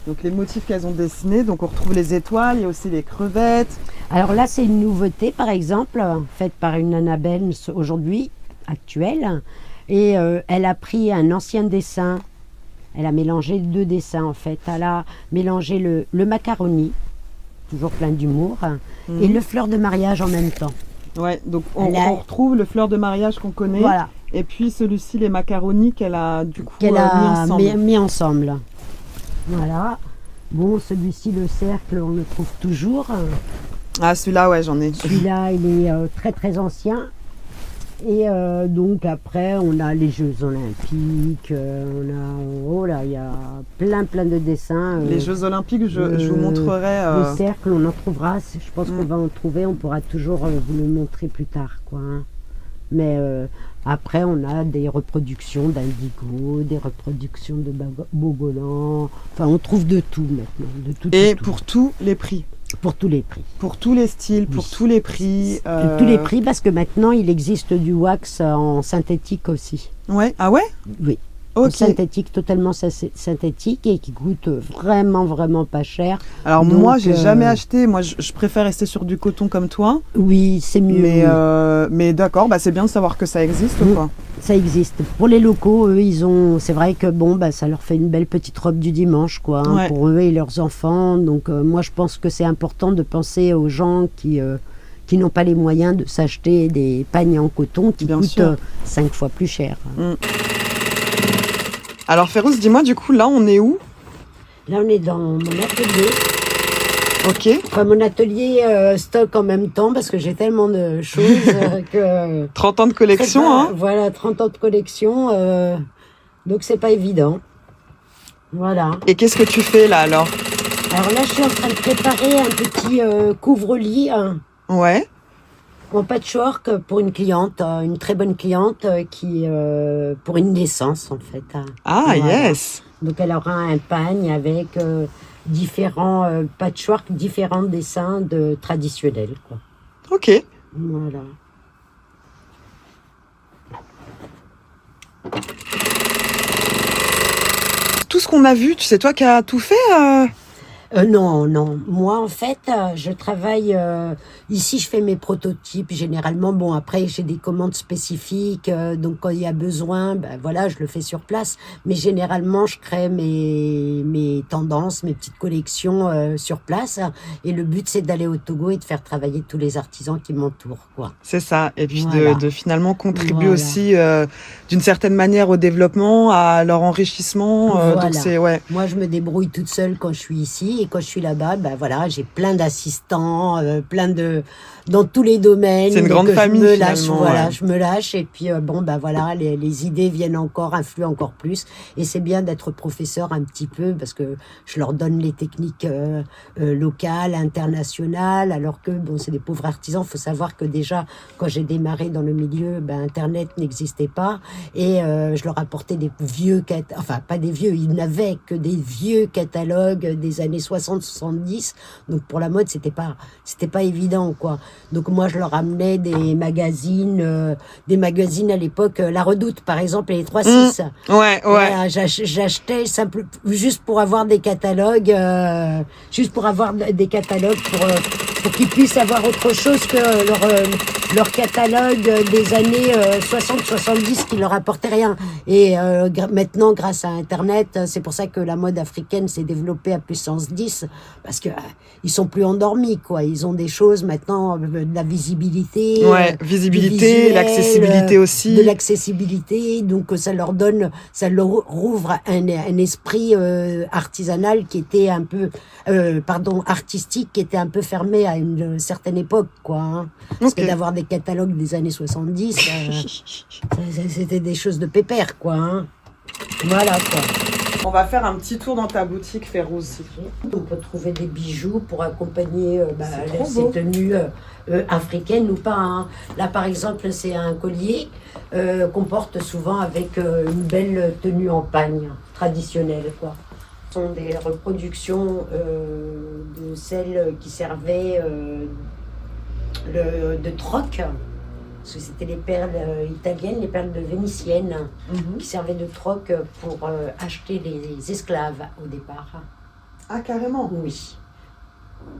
Donc les motifs qu'elles ont dessinés, donc on retrouve les étoiles, il y a aussi les crevettes. Alors là, c'est une nouveauté, par exemple, faite par une Nana Benz aujourd'hui, actuelle. Et elle a pris un ancien dessin, elle a mélangé 2 dessins en fait. Elle a mélangé le macaroni, toujours plein d'humour, et le fleur de mariage en même temps. Ouais, donc on retrouve le fleur de mariage qu'on connaît. Voilà. Et puis celui-ci, les macaronis qu'elle a du coup mis ensemble. Voilà. Bon, celui-ci, le cercle, on le trouve toujours. Ah, celui-là, ouais, j'en ai. Celui-là, il est très très ancien. Et donc après, on a les Jeux Olympiques, il y a plein de dessins. Les Jeux Olympiques, je vous montrerai. Le cercle, on en trouvera. Je pense qu'on va en trouver. On pourra toujours vous le montrer plus tard, quoi. Hein. Mais après, on a des reproductions d'Indigo, des reproductions de Bogolan. Enfin, on trouve de tout maintenant. De tout, et tout. Pour tous les prix. Pour tous les prix. Pour tous les styles, pour tous les prix. Tous les prix, parce que maintenant, il existe du wax en synthétique aussi. Ouais. Ah ouais? Oui. Okay. Synthétique, totalement synthétique et qui coûte vraiment pas cher. Alors moi, j'ai jamais acheté. Moi, je préfère rester sur du coton comme toi. Oui, c'est mieux. Mais d'accord, c'est bien de savoir que ça existe, quoi. Ça existe. Pour les locaux, eux, c'est vrai que ça leur fait une belle petite robe du dimanche, quoi, hein, pour eux et leurs enfants. Donc moi, je pense que c'est important de penser aux gens qui n'ont pas les moyens de s'acheter des pagnes en coton qui coûtent 5 fois plus cher. Alors Férouz, dis-moi du coup, là on est où? Là on est dans mon atelier. Ok. Enfin, mon atelier stocke en même temps parce que j'ai tellement de choses que... 30 ans de collection, hein? Voilà, 30 ans de collection, donc c'est pas évident. Voilà. Et qu'est-ce que tu fais là alors? Alors là je suis en train de préparer un petit couvre-lit. Ouais. En patchwork pour une cliente, une très bonne cliente qui pour une naissance en fait. Ah voilà. Yes. Donc elle aura un pagne avec différents patchwork, différents dessins traditionnels, quoi. Ok. Voilà. Tout ce qu'on a vu, c'est toi qui as tout fait Non, non. Moi, en fait, je travaille ici. Je fais mes prototypes généralement. Bon, après, j'ai des commandes spécifiques. Donc, quand il y a besoin, ben voilà, je le fais sur place. Mais généralement, je crée mes tendances, mes petites collections sur place. Et le but, c'est d'aller au Togo et de faire travailler tous les artisans qui m'entourent, quoi. C'est ça. Et puis Voilà. de finalement contribuer Voilà. aussi d'une certaine manière au développement, à leur enrichissement. Voilà. Donc c'est ouais. Moi, je me débrouille toute seule quand je suis ici. Et quand je suis là-bas, ben voilà, j'ai plein d'assistants, dans tous les domaines. C'est une grande famille, je me lâche, finalement, voilà, ouais. je me lâche. Et puis les idées viennent encore, influent encore plus. Et c'est bien d'être professeur un petit peu parce que je leur donne les techniques locales, internationales. Alors que bon, c'est des pauvres artisans. Il faut savoir que déjà, quand j'ai démarré dans le milieu, Internet n'existait pas et je leur apportais des vieux, pas des vieux, ils n'avaient que des vieux catalogues des années 60-70. Donc pour la mode, c'était pas évident, quoi. Donc moi, je leur amenais des magazines à l'époque, La Redoute, par exemple, et les 3-6. Ouais. Voilà, j'achetais juste pour avoir des catalogues, pour qu'ils puissent avoir autre chose que leur catalogue des années 60-70 qui leur apportait rien. Et maintenant, grâce à Internet, c'est pour ça que la mode africaine s'est développée à puissance 10, parce que ils sont plus endormis, quoi. Ils ont des choses maintenant, de la visibilité. Ouais, visibilité, visuel, l'accessibilité aussi. De l'accessibilité, donc ça leur rouvre un esprit artisanal qui était un peu, artistique, qui était un peu fermé à une certaine époque, quoi. Hein. Parce que d'avoir des catalogues des années 70, c'était des choses de pépère, quoi. Hein. Voilà, quoi. On va faire un petit tour dans ta boutique, Férouz. On peut trouver des bijoux pour accompagner ces beau. tenues africaines ou pas. Hein. Là, par exemple, c'est un collier qu'on porte souvent avec une belle tenue en pagne traditionnelle, quoi. Ce sont des reproductions de celles qui servaient de troc. Parce que c'était les perles italiennes, les perles vénitiennes, qui servaient de troc pour acheter les esclaves au départ. Ah, carrément. Oui,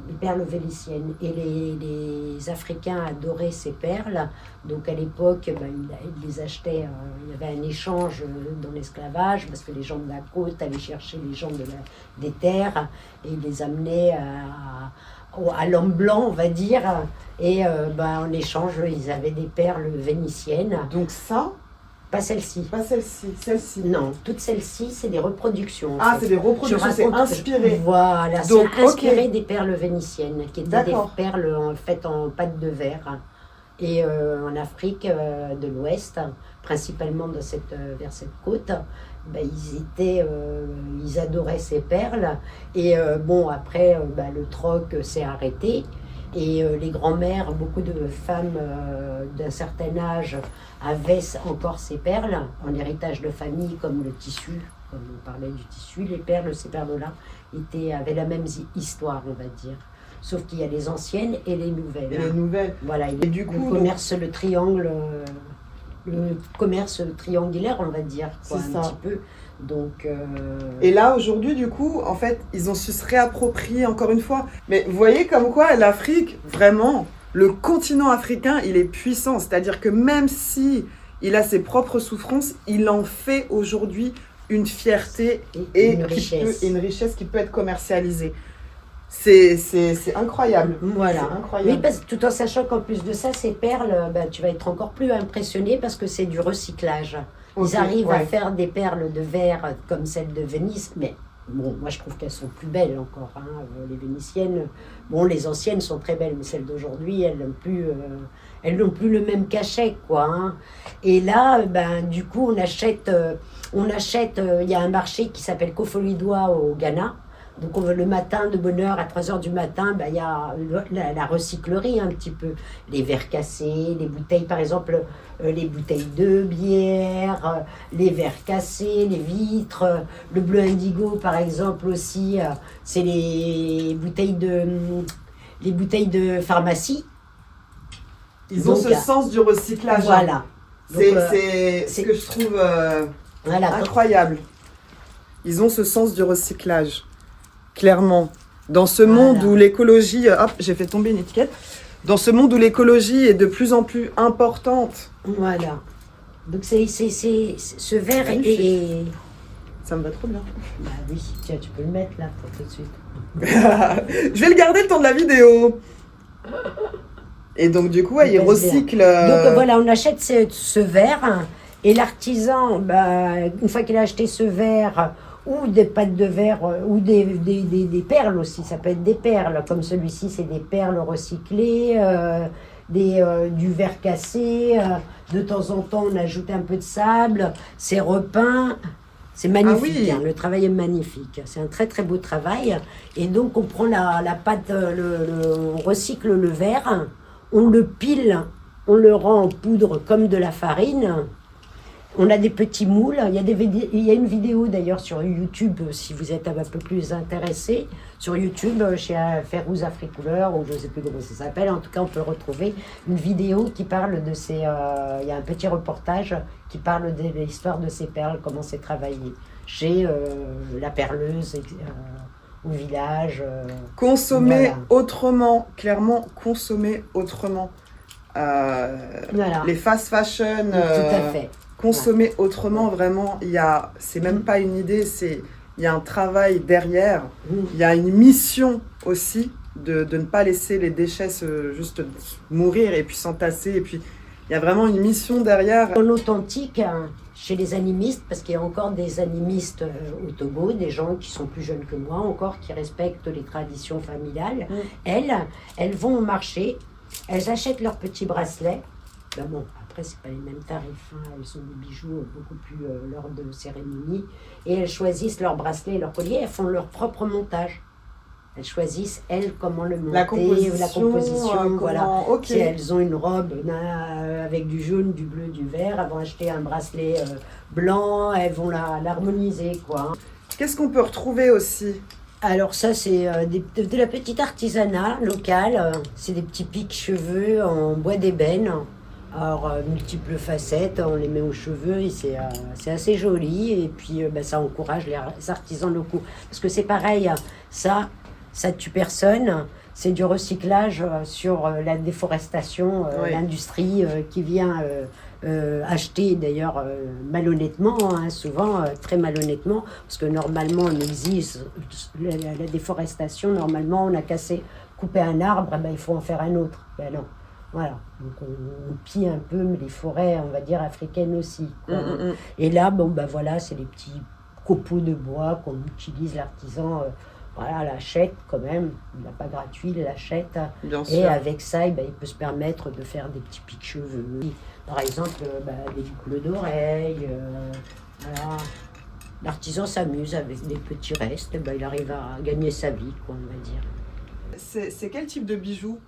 les perles vénitiennes. Et les Africains adoraient ces perles. Donc à l'époque, ils les achetaient. Il y avait un échange dans l'esclavage, parce que les gens de la côte allaient chercher les gens des terres et ils les amenaient à l'homme blanc, on va dire, et en échange, ils avaient des perles vénitiennes. Donc ça, Pas celle-ci. pas celle-ci, celle-ci. Non, toutes celles-ci, c'est des reproductions. Ah, c'est des reproductions, c'est inspiré. Voilà, Donc, c'est inspiré des perles vénitiennes, qui étaient des D'accord. perles faites en pâte de verre. Et en Afrique de l'Ouest, principalement vers cette côte, ils adoraient ces perles. Et après, le troc s'est arrêté. Et les grands-mères, beaucoup de femmes d'un certain âge avaient encore ces perles en héritage de famille, comme le tissu, comme on parlait du tissu. Les perles, ces perles-là, avaient la même histoire, on va dire. Sauf qu'il y a les anciennes et les nouvelles. Et les nouvelles. Voilà, Et du coup, le commerce triangulaire, on va dire, quoi, C'est un ça. petit peu. Donc, Et là, aujourd'hui, du coup, en fait, ils ont su se réapproprier encore une fois. Mais vous voyez comme quoi l'Afrique, vraiment, le continent africain, il est puissant. C'est-à-dire que même si il a ses propres souffrances, il en fait aujourd'hui une fierté et une richesse. une richesse qui peut être commercialisée. C'est incroyable. Voilà. C'est incroyable. Oui, parce que tout en sachant qu'en plus de ça, ces perles, tu vas être encore plus impressionné parce que c'est du recyclage. Ok, Ils arrivent à ouais. faire des perles de verre comme celles de Venise, mais bon, moi je trouve qu'elles sont plus belles encore. Hein. Les vénitiennes, bon, les anciennes sont très belles, mais celles d'aujourd'hui, elles n'ont plus le même cachet, quoi. Hein. Et là, du coup, on achète. Il y a un marché qui s'appelle Kofolidois au Ghana. Donc le matin, de bonne heure, à 3h du matin, il y a la recyclerie un petit peu. Les verres cassés, les bouteilles, par exemple, les bouteilles de bière, les verres cassés, les vitres, le bleu indigo par exemple aussi, c'est les bouteilles de pharmacie. Ils ont Donc, ce sens du recyclage. Voilà. C'est ce que je trouve voilà, incroyable. Ils ont ce sens du recyclage, clairement. Dans ce monde où l'écologie... Hop, j'ai fait tomber une étiquette. Dans ce monde où l'écologie est de plus en plus importante. Voilà. Donc ce verre est... Ça me va trop bien. Bah oui, tiens, tu peux le mettre là pour tout de suite. Je vais le garder le temps de la vidéo. Et donc du coup, ouais, ils recyclent... Donc voilà, on achète ce verre et l'artisan, bah, une fois qu'il a acheté ce verre ou des pâtes de verre ou des perles aussi, ça peut être des perles, comme celui-ci, c'est des perles recyclées, du verre cassé, de temps en temps on ajoute un peu de sable, c'est repeint. C'est magnifique, oui. Le travail est magnifique. C'est un très très beau travail. Et donc on prend la pâte, on recycle le verre, on le pile, on le rend en poudre comme de la farine. On a des petits moules. Il y a une vidéo d'ailleurs sur YouTube, si vous êtes un peu plus intéressé, sur YouTube, chez Férouz Africouleur, ou je ne sais plus comment ça s'appelle. En tout cas, on peut retrouver une vidéo qui parle de ces... il y a un petit reportage qui parle de l'histoire de ces perles, comment c'est travaillé chez la perleuse au village. Consommer voilà. autrement, clairement, consommer autrement. Voilà. Les fast fashion... Tout à fait. Consommer autrement, vraiment, c'est même pas une idée, il y a un travail derrière, il y a une mission aussi de ne pas laisser les déchets juste mourir et puis s'entasser, et puis il y a vraiment une mission derrière. En authentique, chez les animistes, parce qu'il y a encore des animistes au Togo, des gens qui sont plus jeunes que moi encore, qui respectent les traditions familiales, elles vont au marché, elles achètent leurs petits bracelets. Ben bon, après, c'est pas les mêmes tarifs. Elles sont des bijoux beaucoup plus lors de cérémonie. Et elles choisissent leurs bracelets et leurs colliers. Elles font leur propre montage. Elles choisissent, elles, comment le monter. La composition voilà. Okay. Si elles ont une robe avec du jaune, du bleu, du vert, elles vont acheter un bracelet blanc. Elles vont l'harmoniser, quoi. Qu'est-ce qu'on peut retrouver aussi ? Alors ça, c'est de la petite artisanat locale. C'est des petits pics cheveux en bois d'ébène. Alors, multiples facettes, on les met aux cheveux et c'est assez joli. Et puis, ça encourage les artisans locaux. Parce que c'est pareil, ça tue personne. C'est du recyclage sur la déforestation, l'industrie qui vient acheter, d'ailleurs, malhonnêtement, souvent très malhonnêtement. Parce que normalement, on exige la déforestation. Normalement, on a coupé un arbre, il faut en faire un autre. Ben non. Voilà, donc on pille un peu les forêts, on va dire, africaines aussi. Et là, voilà, c'est les petits copeaux de bois qu'on utilise, l'artisan, l'achète quand même, il n'a pas gratuit, il l'achète. Et avec ça, il peut se permettre de faire des petits pics cheveux. Par exemple, des boucles d'oreilles, voilà. L'artisan s'amuse avec des petits restes, il arrive à gagner sa vie, quoi, on va dire. C'est quel type de bijoux ?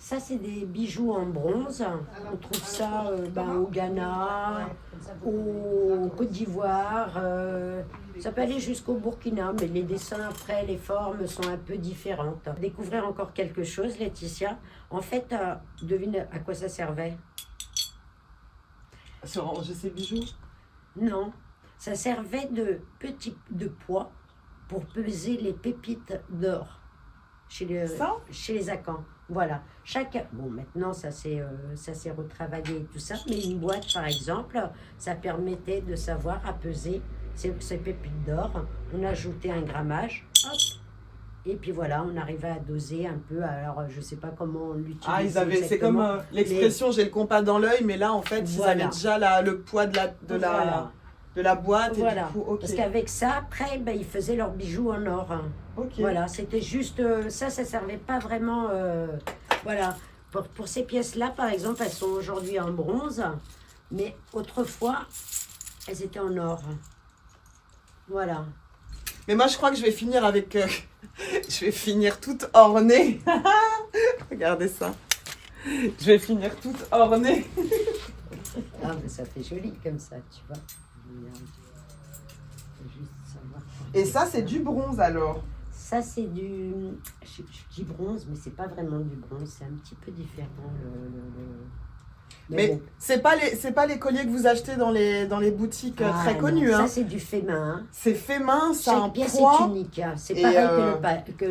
Ça, c'est des bijoux en bronze. On trouve ça au Ghana, au Côte d'Ivoire. Ça peut aller jusqu'au Burkina, mais les dessins après, les formes sont un peu différentes. Découvrir encore quelque chose, Laetitia. En fait, devine à quoi ça servait? Sur ranger ces bijoux? Non, ça servait de poids pour peser les pépites d'or chez les Akans. Voilà. Maintenant, ça s'est retravaillé et tout ça, mais une boîte, par exemple, ça permettait de savoir à peser ces pépites d'or. On ajoutait un grammage, hop, et puis voilà, on arrivait à doser un peu. Alors, je ne sais pas comment on l'utilise. C'est comme l'expression j'ai le compas dans l'œil, mais là, en fait, voilà. Ils avaient déjà le poids de la boîte. Voilà. Et du coup, Parce qu'avec ça, après, ils faisaient leurs bijoux en or. Voilà, c'était juste ça servait pas vraiment. Voilà, pour ces pièces-là, par exemple, elles sont aujourd'hui en bronze, mais autrefois, elles étaient en or. Voilà. Mais moi, je crois que je vais finir avec... je vais finir toute ornée. Regardez ça. Je vais finir toute ornée. Ah, mais ça fait joli comme ça, tu vois. Faut juste savoir. Et ça, c'est du bronze alors. Ça, c'est du. Je dis bronze, mais c'est pas vraiment du bronze, c'est un petit peu différent. Mais bon. c'est pas les colliers que vous achetez dans les boutiques très non, connues. ça, Hein. c'est du fait main. C'est fait main, ça a un Chaque pièce poids. est unique. Hein. C'est Et, pareil que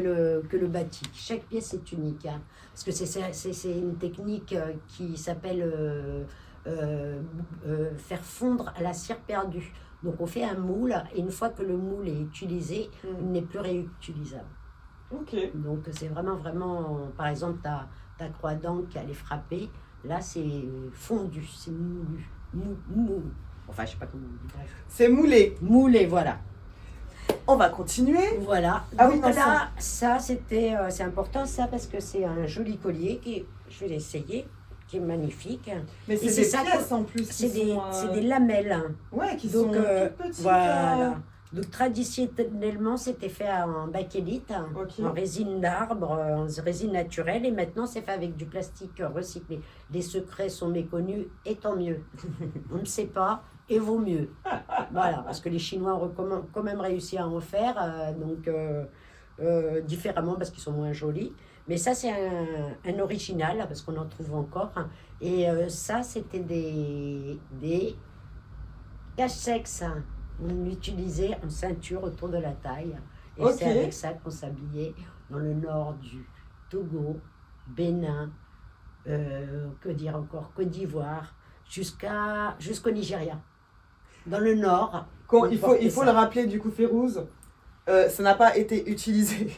le batik. Chaque pièce est unique. Hein. Parce que c'est une technique qui s'appelle faire fondre à la cire perdue. Donc on fait un moule et une fois que le moule est utilisé, il n'est plus réutilisable. Ok. Donc c'est vraiment, par exemple, ta croix d'encre qui allait frapper, là c'est fondu, c'est moulu. Enfin, je sais pas comment on dit, bref. C'est moulé. Moulé, voilà. On va continuer. Voilà. Ah Donc oui, non, là, ça c'était, c'est important ça parce que c'est un joli collier je vais l'essayer, qui est magnifique. Mais Et c'est des ça pièces en plus. C'est qui sont, des lamelles. Hein. Ouais, qui Donc, sont toutes petites. voilà. Donc traditionnellement, c'était fait en bakélite, Ok. en résine d'arbre, en résine naturelle, et maintenant c'est fait avec du plastique recyclé. Les secrets sont méconnus, et tant mieux. On ne sait pas, et vaut mieux. Voilà, parce que les Chinois ont quand même réussi à en faire, différemment parce qu'ils sont moins jolis. Mais ça, c'est un original, parce qu'on en trouve encore. Hein. Et ça, c'était des cache-sexe. On l'utilisait en ceinture autour de la taille. Et Ok. c'est avec ça qu'on s'habillait dans le nord du Togo, Bénin, que dire encore, Côte d'Ivoire, jusqu'au Nigeria. Dans le nord. Il faut le rappeler du coup, Férouz, ça n'a pas été utilisé.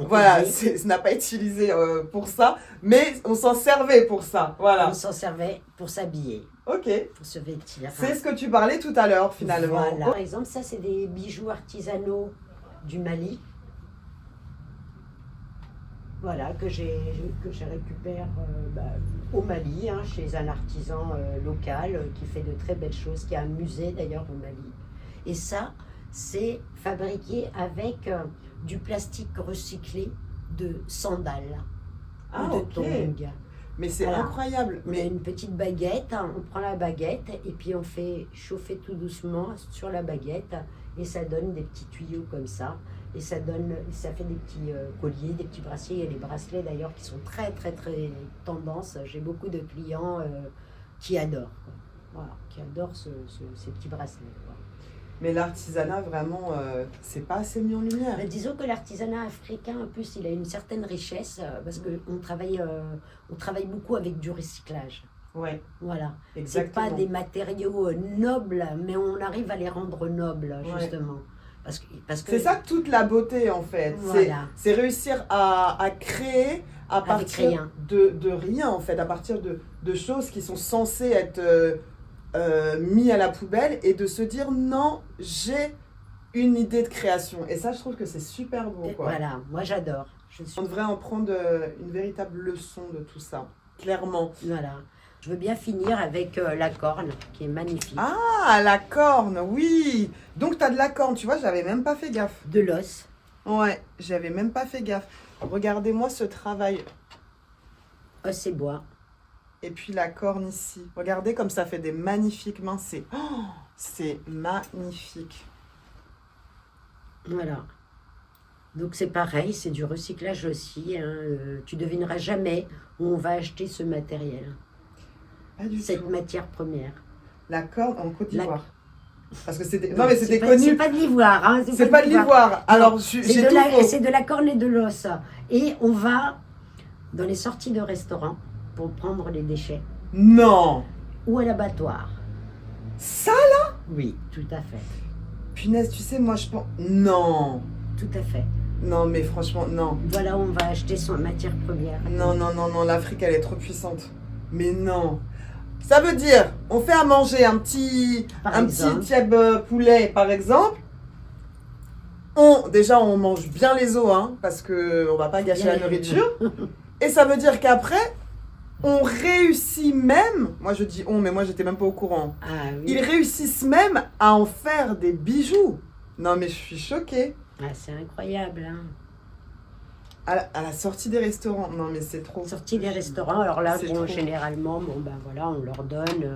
Voilà, ça n'a pas été utilisé pour ça, mais on s'en servait pour ça. Voilà. On s'en servait pour s'habiller, Ok. pour se vêtir. C'est ce que tu parlais tout à l'heure finalement. Voilà. Par exemple, ça c'est des bijoux artisanaux du Mali. Voilà, que je récupère au Mali, hein, chez un artisan local qui fait de très belles choses, qui a un musée d'ailleurs au Mali. Et ça, c'est fabriqué avec du plastique recyclé de sandales ou de Ok. tongs. Mais c'est Voilà. incroyable. On a une petite baguette, hein, on prend la baguette et puis on fait chauffer tout doucement sur la baguette et ça donne des petits tuyaux comme ça. Et ça fait des petits colliers, des petits bracelets. Il y a des bracelets d'ailleurs qui sont très très très tendance. J'ai beaucoup de clients qui adorent. Quoi. Voilà, qui adorent ces petits bracelets. Quoi. Mais l'artisanat, vraiment, c'est pas assez mis en lumière. Mais disons que l'artisanat africain, en plus, il a une certaine richesse parce qu'on travaille beaucoup avec du recyclage. Ouais, Voilà. C'est exactement. pas des matériaux nobles, mais on arrive à les rendre nobles, justement. Parce que C'est ça toute la beauté en fait. Voilà. C'est réussir à créer à Avec partir rien. de rien en fait, à partir de choses qui sont censées être mis à la poubelle et de se dire non, j'ai une idée de création. Et ça, je trouve que c'est super beau. Quoi. Voilà, moi j'adore. On devrait en prendre une véritable leçon de tout ça, clairement. Voilà. Je veux bien finir avec la corne, qui est magnifique. Ah, la corne, oui. Donc, tu as de la corne, tu vois, j'avais même pas fait gaffe. De l'os. Ouais, j'avais même pas fait gaffe. Regardez-moi ce travail. Os et bois. Et puis la corne ici. Regardez comme ça fait des magnifiques mains. C'est magnifique. Voilà. Donc c'est pareil, c'est du recyclage aussi. Hein. Tu devineras jamais où on va acheter ce matériel. Pas du Cette tout. matière première. La corne en Côte d'Ivoire. Parce que c'était. Non, Non, mais c'était c'est connu. pas de l'ivoire. Hein, C'est pas de l'ivoire. Alors, j'ai tout faux. C'est de la corne et de l'os. Et on va dans les sorties de restaurants pour prendre les déchets. Non. Ou à l'abattoir. Ça, Oui, tout à fait. punaise, tu sais, moi, je pense. Non. Tout à fait. Non, mais franchement, non. Voilà où on va acheter son matière première. Non, non, non, non, l'Afrique, elle est trop puissante. Mais non. Ça veut dire, on fait à manger un petit tieb poulet, par exemple. Déjà, on mange bien les os, hein, parce qu'on va pas gâcher Bien la les nourriture. Et ça veut dire qu'après, on réussit même, moi je dis on, mais moi j'étais même pas au courant. Ah oui. Ils réussissent même à en faire des bijoux. Non, mais je suis choquée. Ah, c'est incroyable. Hein. À la sortie des restaurants. Non, mais c'est trop. Sortie des restaurants, alors là, C'est bon, trop. généralement, bon, ben voilà, on leur donne.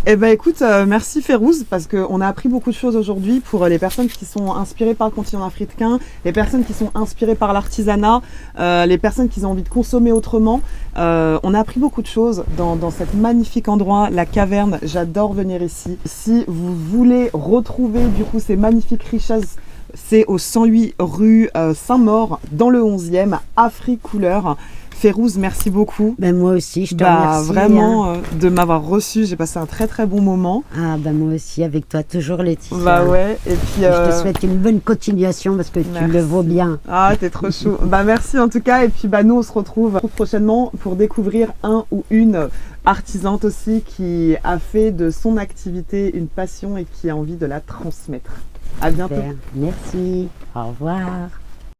Eh ben écoute, merci Férouz, parce qu'on a appris beaucoup de choses aujourd'hui pour les personnes qui sont inspirées par le continent africain, les personnes qui sont inspirées par l'artisanat, les personnes qui ont envie de consommer autrement. On a appris beaucoup de choses dans cet magnifique endroit, la caverne. J'adore venir ici. Si vous voulez retrouver du coup ces magnifiques richesses, c'est au 108 rue Saint-Maur, dans le 11e, Afrique Couleur. Férouz, merci beaucoup. Ben moi aussi, je te remercie. Vraiment, de m'avoir reçu. J'ai passé un très très bon moment. Ah ben moi aussi, avec toi, toujours Laetitia. Bah ouais, et puis... Je te souhaite une bonne continuation parce que tu le vaux bien. Ah, t'es trop chou. Bah merci en tout cas, et puis bah nous on se retrouve prochainement pour découvrir un ou une artisante aussi qui a fait de son activité une passion et qui a envie de la transmettre. À bientôt. Super. Merci, au revoir.